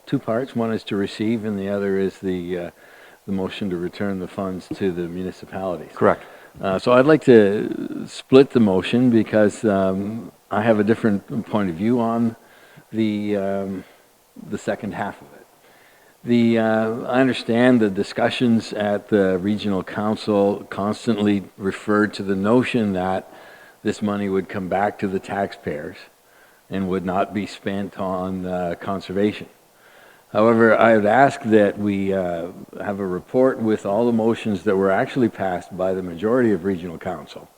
two parts. One is to receive, and the other is the motion to return the funds to the municipalities. Correct. So I'd like to split the motion because I have a different point of view on the second half of it. I understand the discussions at the regional council constantly referred to the notion that this money would come back to the taxpayers and would not be spent on conservation. However, I would ask that we have a report with all the motions that were actually passed by the majority of regional council.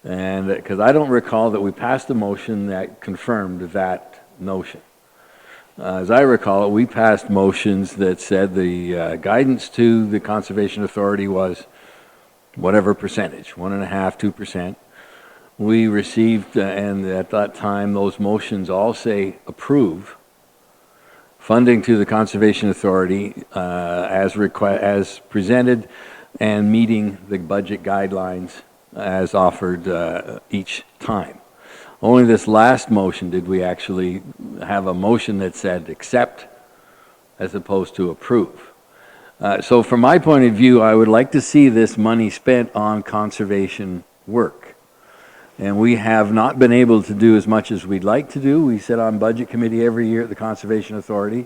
And because I don't recall that we passed a motion that confirmed that notion. As I recall it, we passed motions that said the guidance to the Conservation Authority was whatever percentage, 1.5%, 2%. We received, and at that time, those motions all say approve funding to the Conservation Authority as presented and meeting the budget guidelines as offered each time. Only this last motion did we actually have a motion that said accept as opposed to approve. So from my point of view, I would like to see this money spent on conservation work. And we have not been able to do as much as we'd like to do. We sit on budget committee every year at the Conservation Authority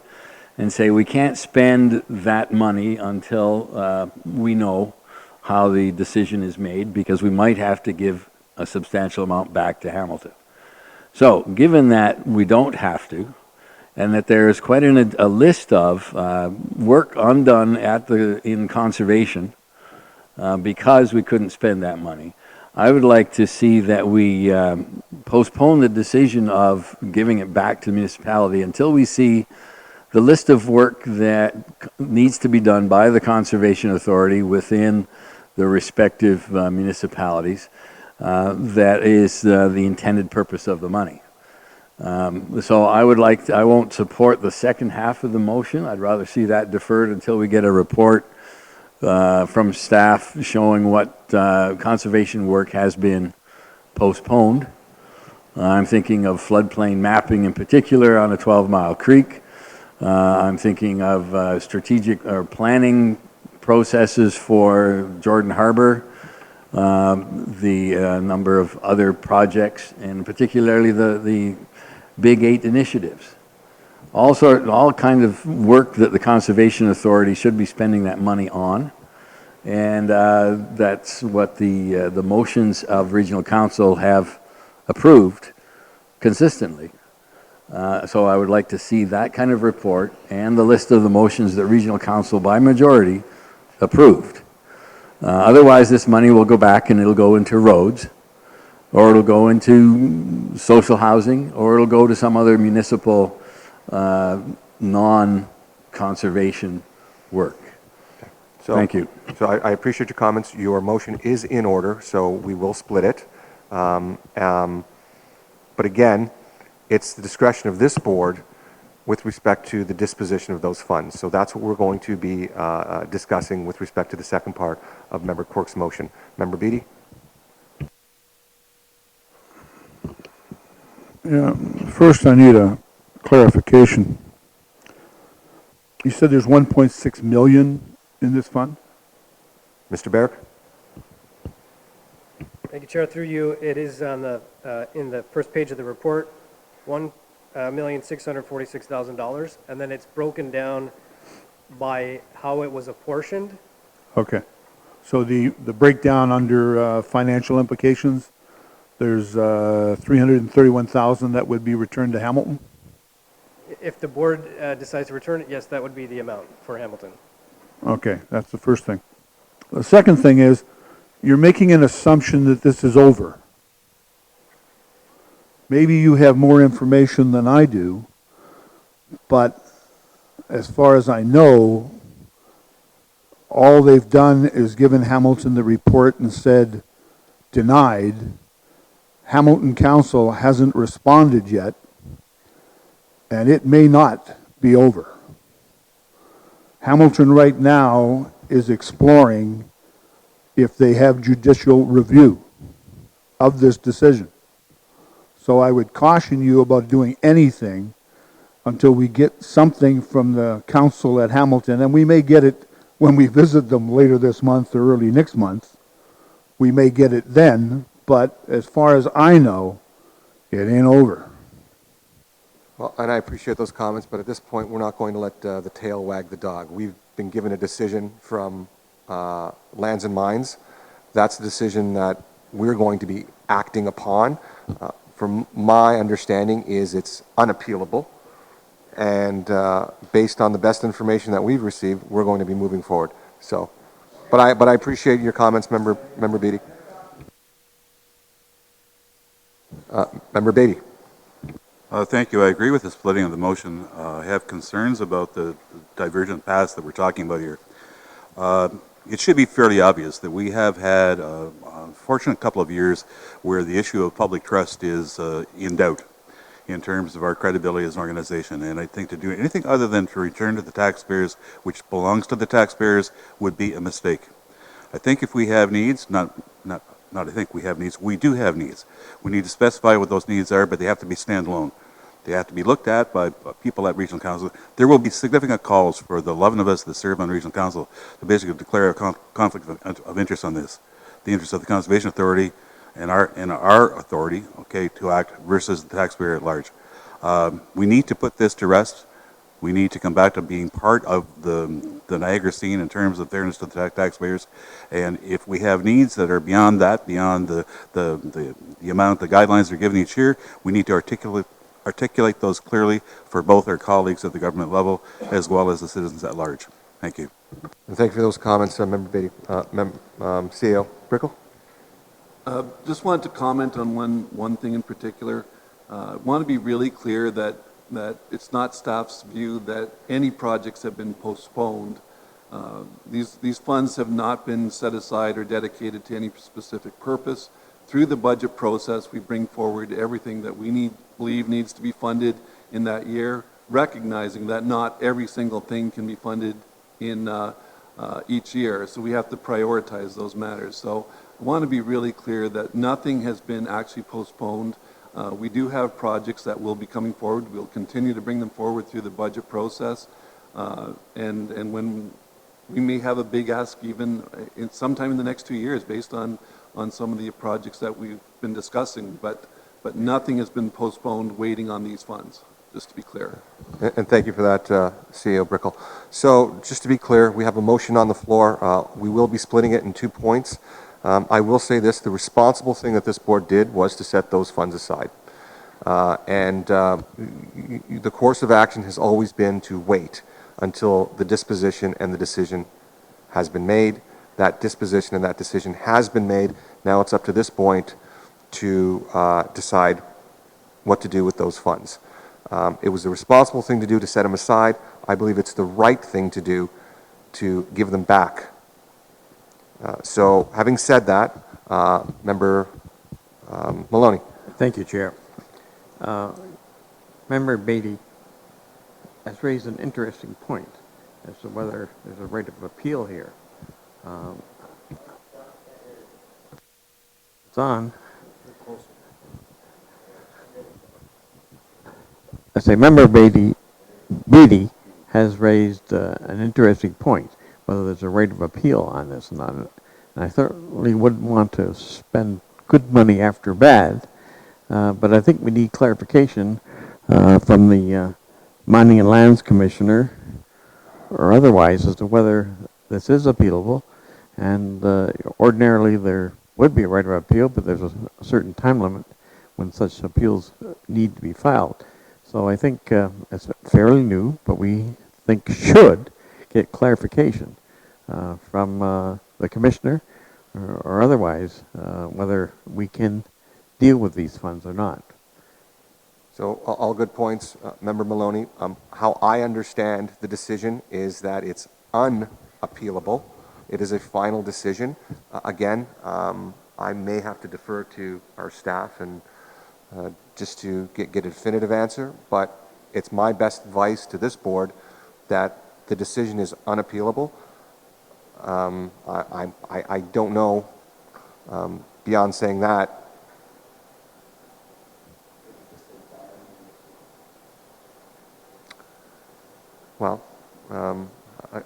and say we can't spend that money until we know how the decision is made because we might have to give a substantial amount back to Hamilton. So, given that we don't have to, and that there is quite a list of work undone in conservation because we couldn't spend that money, I would like to see that we postpone the decision of giving it back to the municipality until we see the list of work that needs to be done by the Conservation Authority within the respective municipalities. That is the intended purpose of the money. So I won't support the second half of the motion. I'd rather see that deferred until we get a report from staff showing what conservation work has been postponed. I'm thinking of floodplain mapping in particular on a 12-mile creek. I'm thinking of strategic or planning processes for Jordan Harbor. The number of other projects, and particularly the Big 8 initiatives. All kind of work that the Conservation Authority should be spending that money on. And that's what the motions of Regional Council have approved consistently. So I would like to see that kind of report and the list of the motions that Regional Council by majority approved. Otherwise, this money will go back and it'll go into roads, or it'll go into social housing, or it'll go to some other municipal non-conservation work. Okay. So, thank you. So I appreciate your comments. Your motion is in order, so we will split it. But again, it's the discretion of this board with respect to the disposition of those funds. So that's what we're going to be discussing with respect to the second part of Member Quirk's motion. Member Beatty? Yeah, first I need a clarification. You said there's 1.6 million in this fund? Mr. Barrick? Thank you, Chair. Through you, it is on the in the first page of the report, $1,646,000, and then it's broken down by how it was apportioned. Okay. So the breakdown under financial implications, there's 331,000 that would be returned to Hamilton? If the board decides to return it, yes, that would be the amount for Hamilton. Okay, that's the first thing. The second thing is, you're making an assumption that this is over. maybe you have more information than I do, but as far as I know, all they've done is given Hamilton the report and said denied. Hamilton Council hasn't responded yet, and it may not be over. Hamilton right now is exploring if they have judicial review of this decision. So I would caution you about doing anything until we get something from the council at Hamilton, and we may get it when we visit them later this month or early next month. We may get it then, but as far as I know, it ain't over. Well, and I appreciate those comments, but at this point, we're not going to let the tail wag the dog. We've been given a decision from Lands and Mines. That's the decision that we're going to be acting upon. From my understanding is it's unappealable. And based on the best information that we've received, we're going to be moving forward. So, but I appreciate your comments, Member Beatty. Member Beatty. Thank you. I agree with the splitting of the motion. I have concerns about the divergent paths that we're talking about here. It should be fairly obvious that we have had a unfortunate couple of years where the issue of public trust is in doubt in terms of our credibility as an organization. And I think to do anything other than to return to the taxpayers, which belongs to the taxpayers, would be a mistake. I think if we have needs, I think we have needs, we do have needs. We need to specify what those needs are, but they have to be standalone. They have to be looked at by people at Regional Council. There will be significant calls for the 11 of us that serve on Regional Council to basically declare a conflict of interest on this. The interest of the Conservation Authority and our authority, okay, to act versus the taxpayer at large. We need to put this to rest. We need to come back to being part of the Niagara scene in terms of fairness to the taxpayers. And if we have needs that are beyond that, beyond the amount the guidelines are given each year, we need to articulate those clearly for both our colleagues at the government level as well as the citizens at large. Thank you. And thank you for those comments, Member Beatty. CEO Brickle? Just wanted to comment on one thing in particular. I want to be really clear that it's not staff's view that any projects have been postponed. These funds have not been set aside or dedicated to any specific purpose. Through the budget process, we bring forward everything that we believe needs to be funded in that year, recognizing that not every single thing can be funded in each year. So we have to prioritize those matters. So I want to be really clear that nothing has been actually postponed. We do have projects that will be coming forward. We'll continue to bring them forward through the budget process. And when we may have a big ask even sometime in the next 2 years based on some of the projects that we've been discussing, but nothing has been postponed waiting on these funds, just to be clear. And thank you for that, CEO Brickle. So just to be clear, we have a motion on the floor. We will be splitting it in 2 points. I will say this, the responsible thing that this board did was to set those funds aside. The course of action has always been to wait until the disposition and the decision has been made. That disposition and that decision has been made. Now it's up to this point to decide what to do with those funds. It was the responsible thing to do to set them aside. I believe it's the right thing to do to give them back. So having said that, Member Maloney. Thank you, Chair. Member Beatty has raised an interesting point as to whether there's a right of appeal here. It's on. I say Member Beatty has raised an interesting point, whether there's a right of appeal on this or not. And I certainly wouldn't want to spend good money after bad, but I think we need clarification from the Mining and Lands Commissioner or otherwise as to whether this is appealable. And ordinarily there would be a right of appeal, but there's a certain time limit when such appeals need to be filed. So I think it's fairly new, but we think should get clarification from the Commissioner or otherwise whether we can deal with these funds or not. So all good points, Member Maloney. How I understand the decision is that it's unappealable. It is a final decision. Again, I may have to defer to our staff and just to get a definitive answer, but it's my best advice to this board that the decision is unappealable. I don't know, beyond saying that. Well,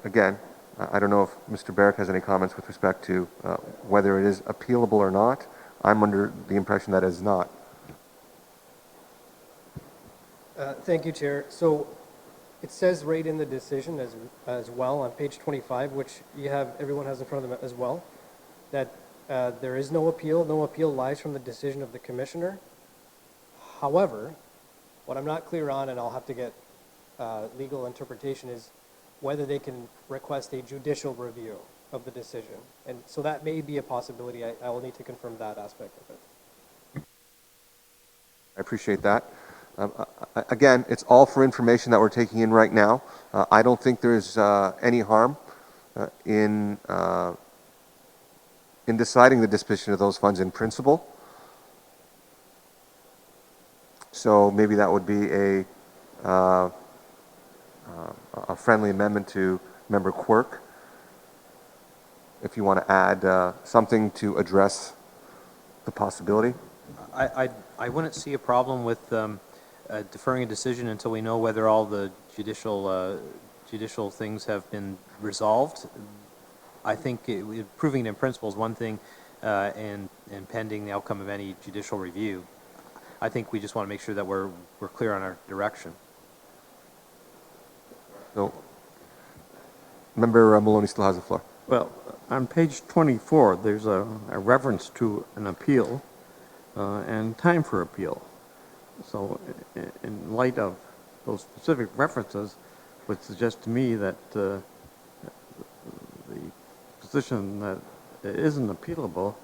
again, I don't know if Mr. Barrett has any comments with respect to whether it is appealable or not. I'm under the impression that it is not. Thank you, Chair. So it says right in the decision as well on page 25, which everyone has in front of them as well, that there is no appeal. No appeal lies from the decision of the commissioner. However, what I'm not clear on, and I'll have to get legal interpretation, is whether they can request a judicial review of the decision. And so that may be a possibility. I will need to confirm that aspect of it. I appreciate that. Again, it's all for information that we're taking in right now. I don't think there's any harm in deciding the disposition of those funds in principle. So maybe that would be a friendly amendment to Member Quirk, if you want to add something to address the possibility. I wouldn't see a problem with deferring a decision until we know whether all the judicial things have been resolved. I think proving it in principle is one thing, and pending the outcome of any judicial review. I think we just want to make sure that we're clear on our direction. So, Member Maloney still has the floor. Well, on page 24, there's a reference to an appeal and time for appeal. So in light of those specific references, would suggest to me that the position that it isn't appealable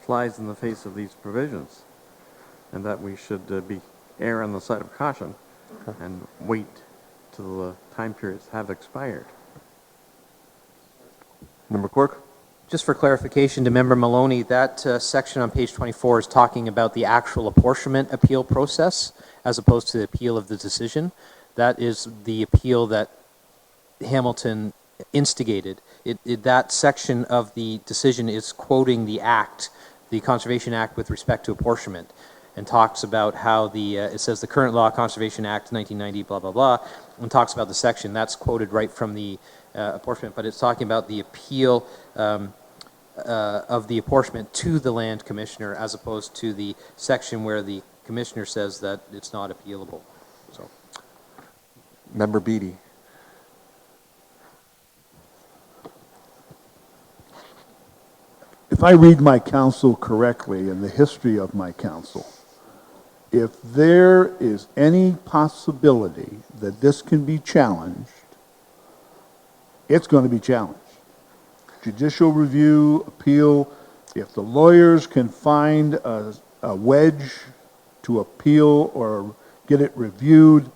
flies in the face of these provisions, and that we should err on the side of caution and wait till the time periods have expired. Member Quirk? Just for clarification to Member Maloney, that section on page 24 is talking about the actual apportionment appeal process as opposed to the appeal of the decision. That is the appeal that Hamilton instigated. That section of the decision is quoting the Act, the Conservation Act with respect to apportionment, and talks about how it says the current law, Conservation Act 1990, blah, blah, blah, and talks about the section. That's quoted right from the apportionment, but it's talking about the appeal of the apportionment to the land commissioner as opposed to the section where the commissioner says that it's not appealable. So, Member Beatty. If I read my counsel correctly and the history of my counsel, if there is any possibility that this can be challenged, it's going to be challenged. Judicial review, appeal, if the lawyers can find a wedge to appeal or get it reviewed,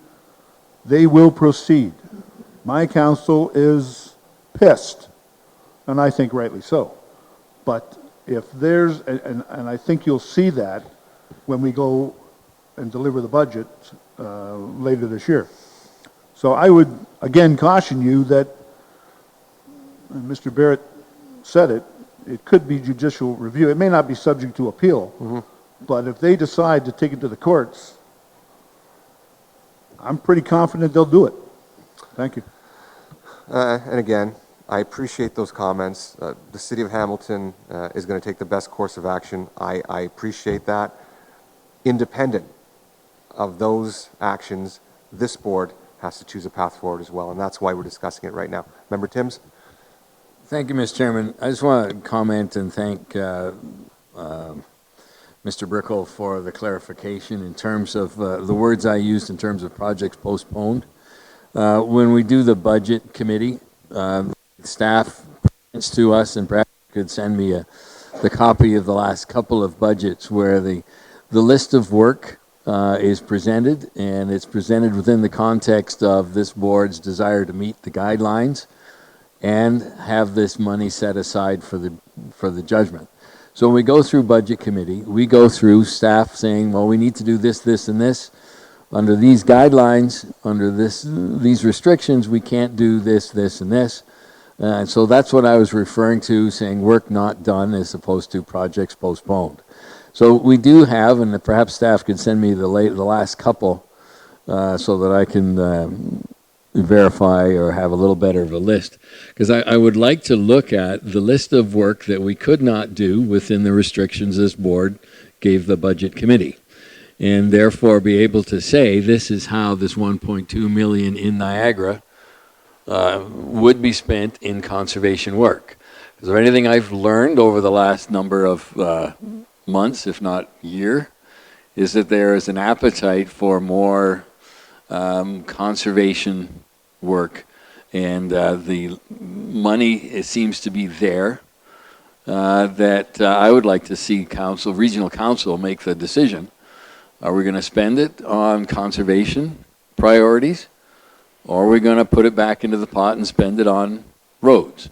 they will proceed. My counsel is pissed, and I think rightly so. But if there's, and I think you'll see that when we go and deliver the budget later this year. So I would, again, caution you that, and Mr. Barrett said it could be judicial review. It may not be subject to appeal, but if they decide to take it to the courts, I'm pretty confident they'll do it. Thank you. And again, I appreciate those comments. The City of Hamilton is going to take the best course of action. I appreciate that. Independent of those actions, this board has to choose a path forward as well, and that's why we're discussing it right now. Member Timms? Thank you, Mr. Chairman. I just want to comment and thank Mr. Brickell for the clarification in terms of the words I used in terms of projects postponed. When we do the budget committee, staff presents to us, and perhaps you could send me the copy of the last couple of budgets where the list of work is presented, and it's presented within the context of this board's desire to meet the guidelines and have this money set aside for the judgment. So when we go through budget committee, we go through staff saying, well, we need to do this, this, and this. Under these guidelines, under these restrictions, we can't do this, this, and this. And so that's what I was referring to, saying work not done as opposed to projects postponed. So we do have, and perhaps staff could send me the last couple so that I can verify or have a little better of a list. Because I would like to look at the list of work that we could not do within the restrictions this board gave the budget committee. And therefore be able to say this is how this 1.2 million in Niagara would be spent in conservation work. Is there anything I've learned over the last number of months, if not year, is that there is an appetite for more conservation work, and the money, it seems to be there, that I would like to see council, regional council, make the decision. Are we going to spend it on conservation priorities, or are we going to put it back into the pot and spend it on roads?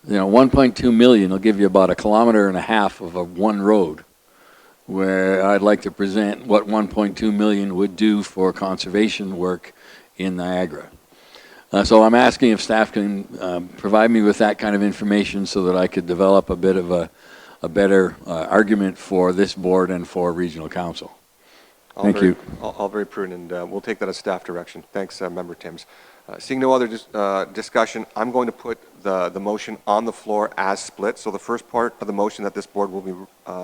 You know, 1.2 million will give you about 1.5 kilometers of one road, where I'd like to present what 1.2 million would do for conservation work in Niagara. So I'm asking if staff can provide me with that kind of information so that I could develop a bit of a better argument for this board and for regional council. Thank you. All very prudent, and we'll take that as staff direction. Thanks, Member Timms. Seeing no other discussion, I'm going to put the motion on the floor as split. So the first part of the motion that this board will be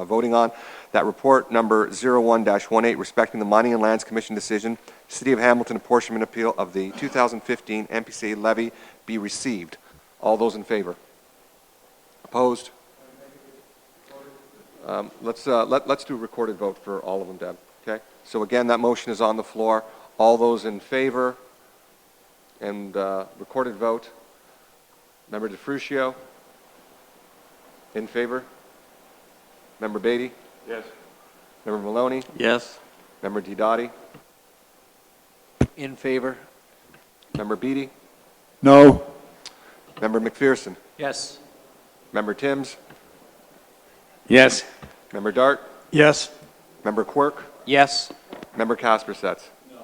voting on, that report number 01-18, respecting the Mining and Lands Commission decision, City of Hamilton apportionment appeal of the 2015 NPCA levy be received. All those in favor? Opposed? Let's do a recorded vote for all of them, Deb. Okay. So again, that motion is on the floor. All those in favor? And recorded vote. Member DeFrucio? In favor? Member Beatty? Yes. Member Maloney? Yes. Member Didotti? In favor? Member Beatty? No. Member McPherson? Yes. Member Timms? Yes. Member Dart? Yes. Member Quirk? Yes. Member Kaspersets? No.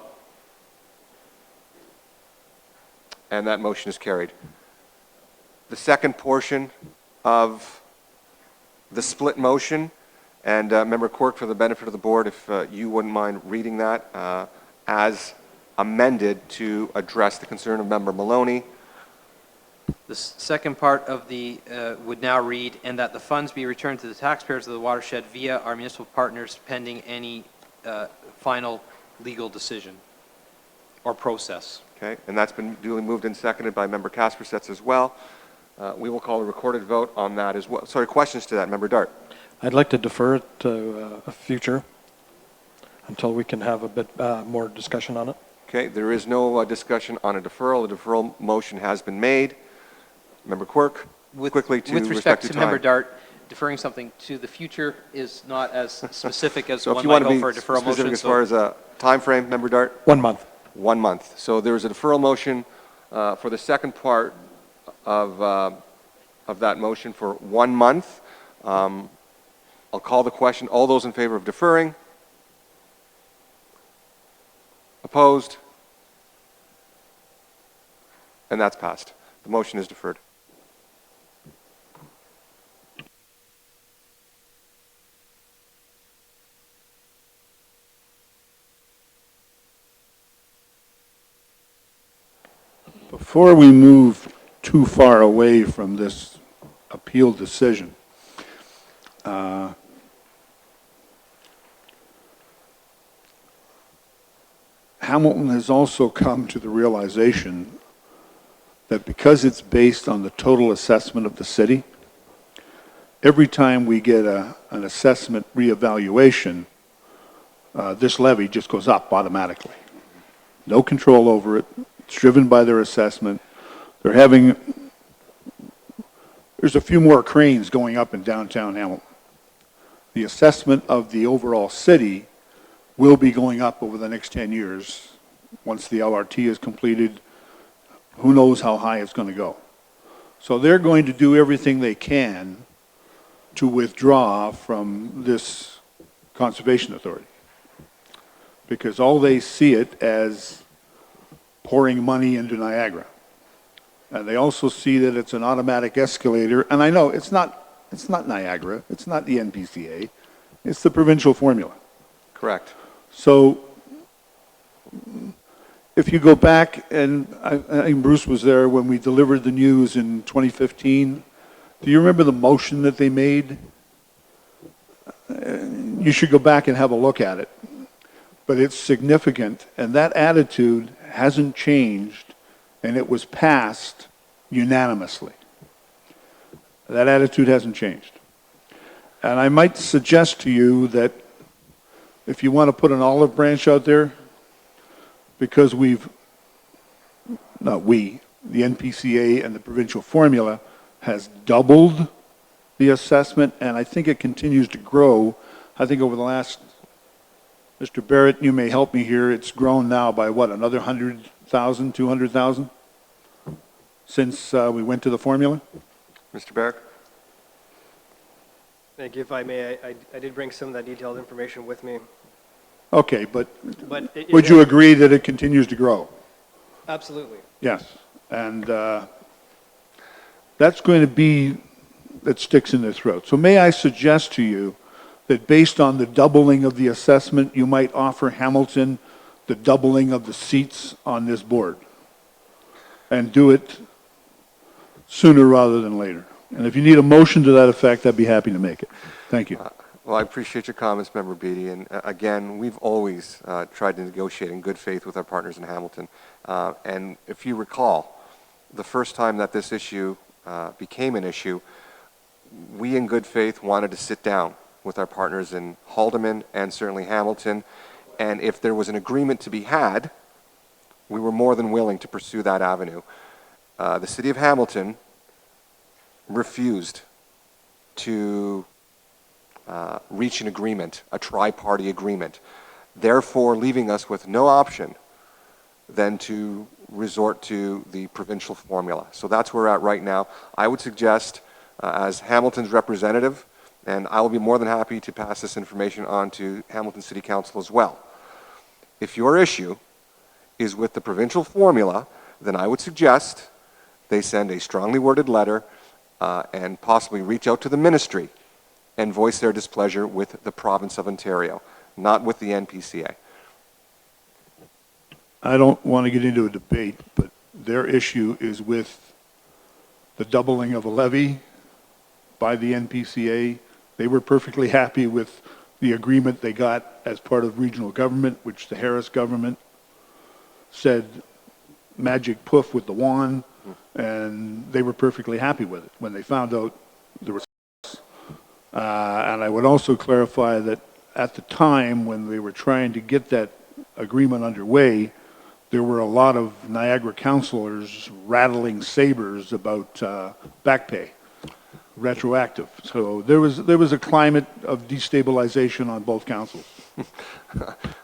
And that motion is carried. The second portion of the split motion, and Member Quirk, for the benefit of the board, if you wouldn't mind reading that as amended to address the concern of Member Maloney. The second part of the would now read, and that the funds be returned to the taxpayers of the watershed via our municipal partners pending any final legal decision or process. Okay, and that's been duly moved and seconded by Member Kaspersets as well. We will call a recorded vote on that as well. Sorry, questions to that, Member Dart? I'd like to defer it to a future until we can have a bit more discussion on it. Okay, there is no discussion on a deferral. The deferral motion has been made. Member Quirk, quickly to with respect to time. Member Dart, deferring something to the future is not as specific as so one if you might want to go be for a deferral specific motion. as far as a time frame, Member Dart? 1 month. 1 month. So there is a deferral motion for the second part of that motion for 1 month. I'll call the question. All those in favor of deferring? Opposed? And that's passed. The motion is deferred. Before we move too far away from this appeal decision, Hamilton has also come to the realization that because it's based on the total assessment of the city, every time we get an assessment reevaluation, this levy just goes up automatically. No control over it. It's driven by their assessment. There's a few more cranes going up in downtown Hamilton. The assessment of the overall city will be going up over the next 10 years. Once the LRT is completed, who knows how high it's going to go. So they're going to do everything they can to withdraw from this conservation authority, because all they see it as pouring money into Niagara. And they also see that it's an automatic escalator. And I know it's not Niagara, it's not the NPCA, it's the provincial formula. Correct. So if you go back, and I think Bruce was there when we delivered the news in 2015, do you remember the motion that they made? You should go back and have a look at it. But it's significant, and that attitude hasn't changed, and it was passed unanimously. That attitude hasn't changed. And I might suggest to you that if you want to put an olive branch out there, because the NPCA and the provincial formula has doubled the assessment, and I think it continues to grow. I think over the last, Mr. Barrett, you may help me here, it's grown now by what, another 100,000, 200,000 since we went to the formula? Mr. Barrett? Thank you. If I may, I did bring some of that detailed information with me. Okay, but it- would you agree that it continues to grow? Absolutely. Yes, and that's going to be, that sticks in their throat. So may I suggest to you that based on the doubling of the assessment, you might offer Hamilton the doubling of the seats on this board, and do it sooner rather than later. And if you need a motion to that effect, I'd be happy to make it. Thank you. Well, I appreciate your comments, Member Beatty. And again, we've always tried to negotiate in good faith with our partners in Hamilton. And if you recall, the first time that this issue became an issue, we in good faith wanted to sit down with our partners in Haldeman and certainly Hamilton. And if there was an agreement to be had, we were more than willing to pursue that avenue. The City of Hamilton refused to reach an agreement, a tri-party agreement, therefore leaving us with no option than to resort to the provincial formula. So that's where we're at right now. I would suggest, as Hamilton's representative, and I will be more than happy to pass this information on to Hamilton City Council as well. If your issue is with the provincial formula, then I would suggest they send a strongly worded letter and possibly reach out to the ministry and voice their displeasure with the province of Ontario, not with the NPCA. I don't want to get into a debate, but their issue is with the doubling of a levy by the NPCA. They were perfectly happy with the agreement they got as part of regional government, which the Harris government said magic poof with the wand, and they were perfectly happy with it when they found out there was. And I would also clarify that at the time when they were trying to get that agreement underway, there were a lot of Niagara councilors rattling sabers about back pay, retroactive. So there was a climate of destabilization on both councils.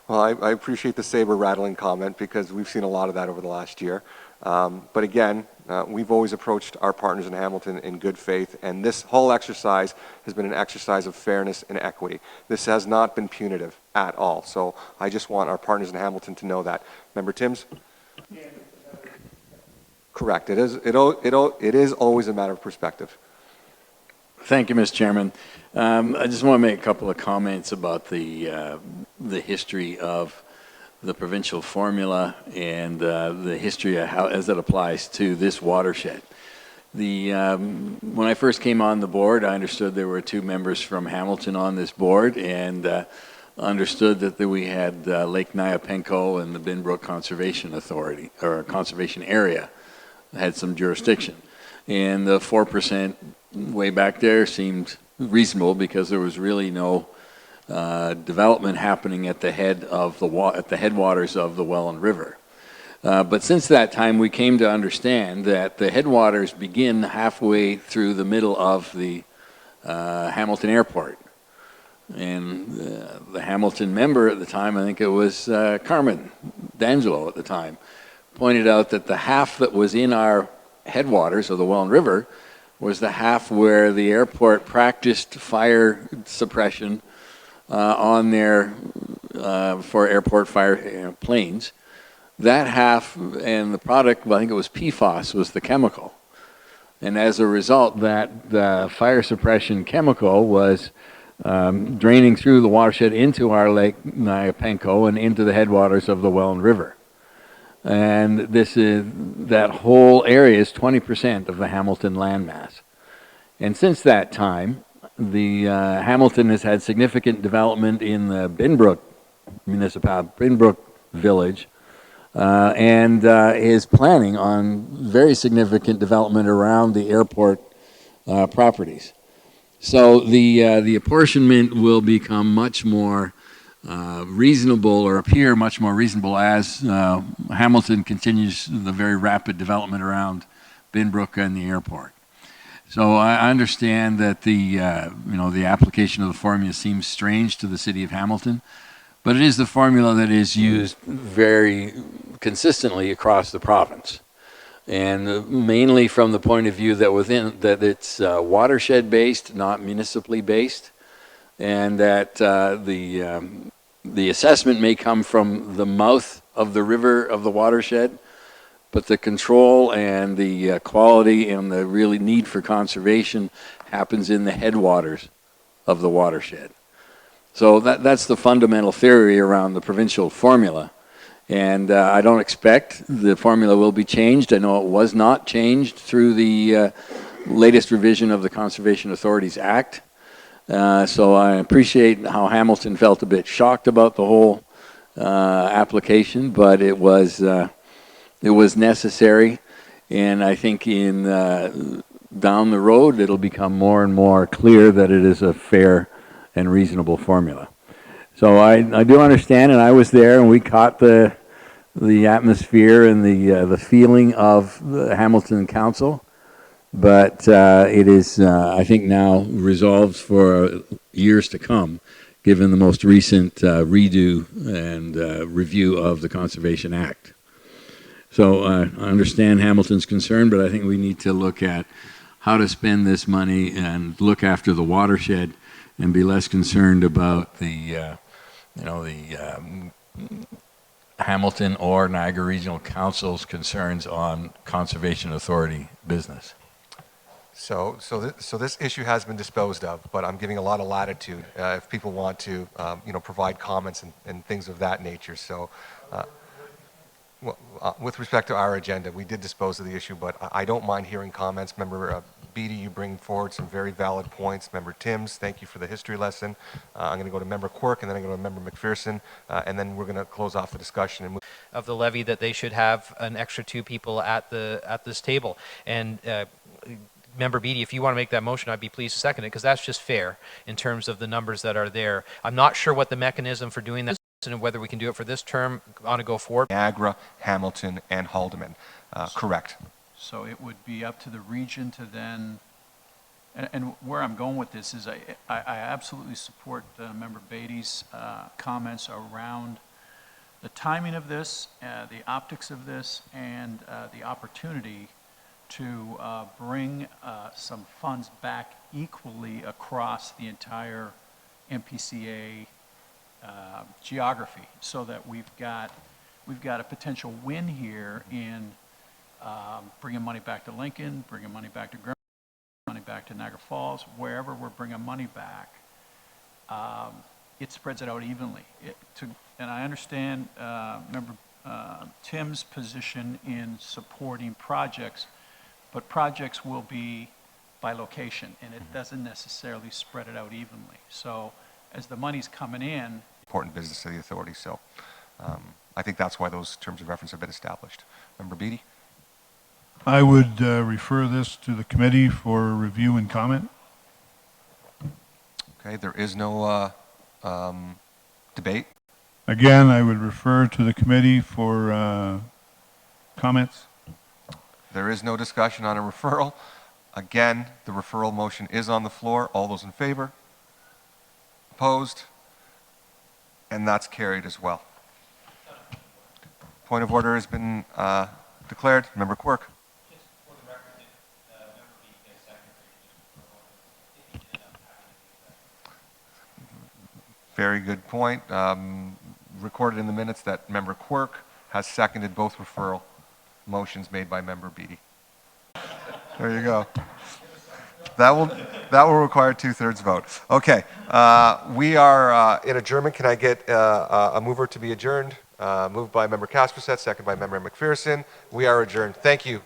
Well, I appreciate the saber rattling comment because we've seen a lot of that over the last year. But again, we've always approached our partners in Hamilton in good faith, and this whole exercise has been an exercise of fairness and equity. This has not been punitive at all. So I just want our partners in Hamilton to know that. Member Timms? Correct. It is always a matter of perspective. Thank you, Mr. Chairman. I just want to make a couple of comments about the history of the provincial formula and the history of how, as it applies to this watershed. When I first came on the board, I understood there were 2 members from Hamilton on this board, and understood that we had Lake Nyapenco and the Binbrook Conservation Authority, or Conservation Area, had some jurisdiction. And the 4% way back there seemed reasonable because there was really no development happening at the headwaters of the Welland River. But since that time, we came to understand that the headwaters begin halfway through the middle of the Hamilton Airport, And the Hamilton member at the time, I think it was Carmen D'Angelo at the time, pointed out that the half that was in our headwaters of the Welland River was the half where the airport practiced fire suppression on their, for airport fire planes. That half, and the product, well, I think it was PFAS, was the chemical. And as a result, that the fire suppression chemical was draining through the watershed into our Lake Nyapenco and into the headwaters of the Welland River. And that whole area is 20% of the Hamilton landmass. And since that time, the Hamilton has had significant development in the Binbrook municipality, Binbrook village, and is planning on very significant development around the airport properties. So the apportionment will become much more reasonable, or appear much more reasonable, as Hamilton continues the very rapid development around Binbrook and the airport. So I understand that the application of the formula seems strange to the city of Hamilton, but it is the formula that is used very consistently across the province. And mainly from the point of view that it's watershed based, not municipally based, and that the assessment may come from the mouth of the river of the watershed, but the control and the quality and the really need for conservation happens in the headwaters of the watershed. So that's the fundamental theory around the provincial formula. And I don't expect the formula will be changed. I know it was not changed through the latest revision of the Conservation Authorities Act. So I appreciate how Hamilton felt a bit shocked about the whole application, but it was necessary. And I think down the road, it'll become more and more clear that it is a fair and reasonable formula. So I do understand, and I was there, and we caught the atmosphere and the feeling of the Hamilton Council. But it is, I think, now resolved for years to come, given the most recent redo and review of the Conservation Act. So I understand Hamilton's concern, but I think we need to look at how to spend this money and look after the watershed and be less concerned about the Hamilton or Niagara Regional Council's concerns on Conservation Authority business. So this issue has been disposed of, but I'm giving a lot of latitude if people want to, provide comments and things of that nature. So, with respect to our agenda, we did dispose of the issue, but I don't mind hearing comments. Member Beatty, you bring forward some very valid points. Member Timms, thank you for the history lesson. I'm going to go to Member Quirk, and then I'm going to go to Member McPherson, and then we're going to close off the discussion. And Of the levy, that they should have an extra 2 people at this table. And Member Beatty, if you want to make that motion, I'd be pleased to second it, because that's just fair in terms of the numbers that are there. I'm not sure what the mechanism for doing that is, and whether we can do it for this term on a go forward. Niagara, Hamilton, and Haldeman. Correct. So it would be up to the region to then, and where I'm going with this is I absolutely support Member Beatty's comments around the timing of this, the optics of this, and the opportunity to bring some funds back equally across the entire NPCA geography, so that we've got a potential win here in bringing money back to Lincoln, bringing money back to Glen, money back to Niagara Falls, wherever we're bringing money back. It spreads it out evenly. And I understand Member Tim's position in supporting projects, but projects will be by location, and it doesn't necessarily spread it out evenly. So as the money's coming in, important business to the authority. So I think that's why those terms of reference have been established. Member Beatty? I would refer this to the committee for review and comment. Okay, there is no debate. Again, I would refer to the committee for comments. There is no discussion on a referral. Again, the referral motion is on the floor. All those in favor? Opposed? And that's carried as well. Point of order has been declared. Member Quirk. Very good point. Recorded in the minutes that Member Quirk has seconded both referral motions made by Member Beatty. There you go. That will require 2/3 vote. Okay, we are in adjournment. Can I get a mover to be adjourned? Moved by Member Kasperset, second by Member McPherson. We are adjourned. Thank you.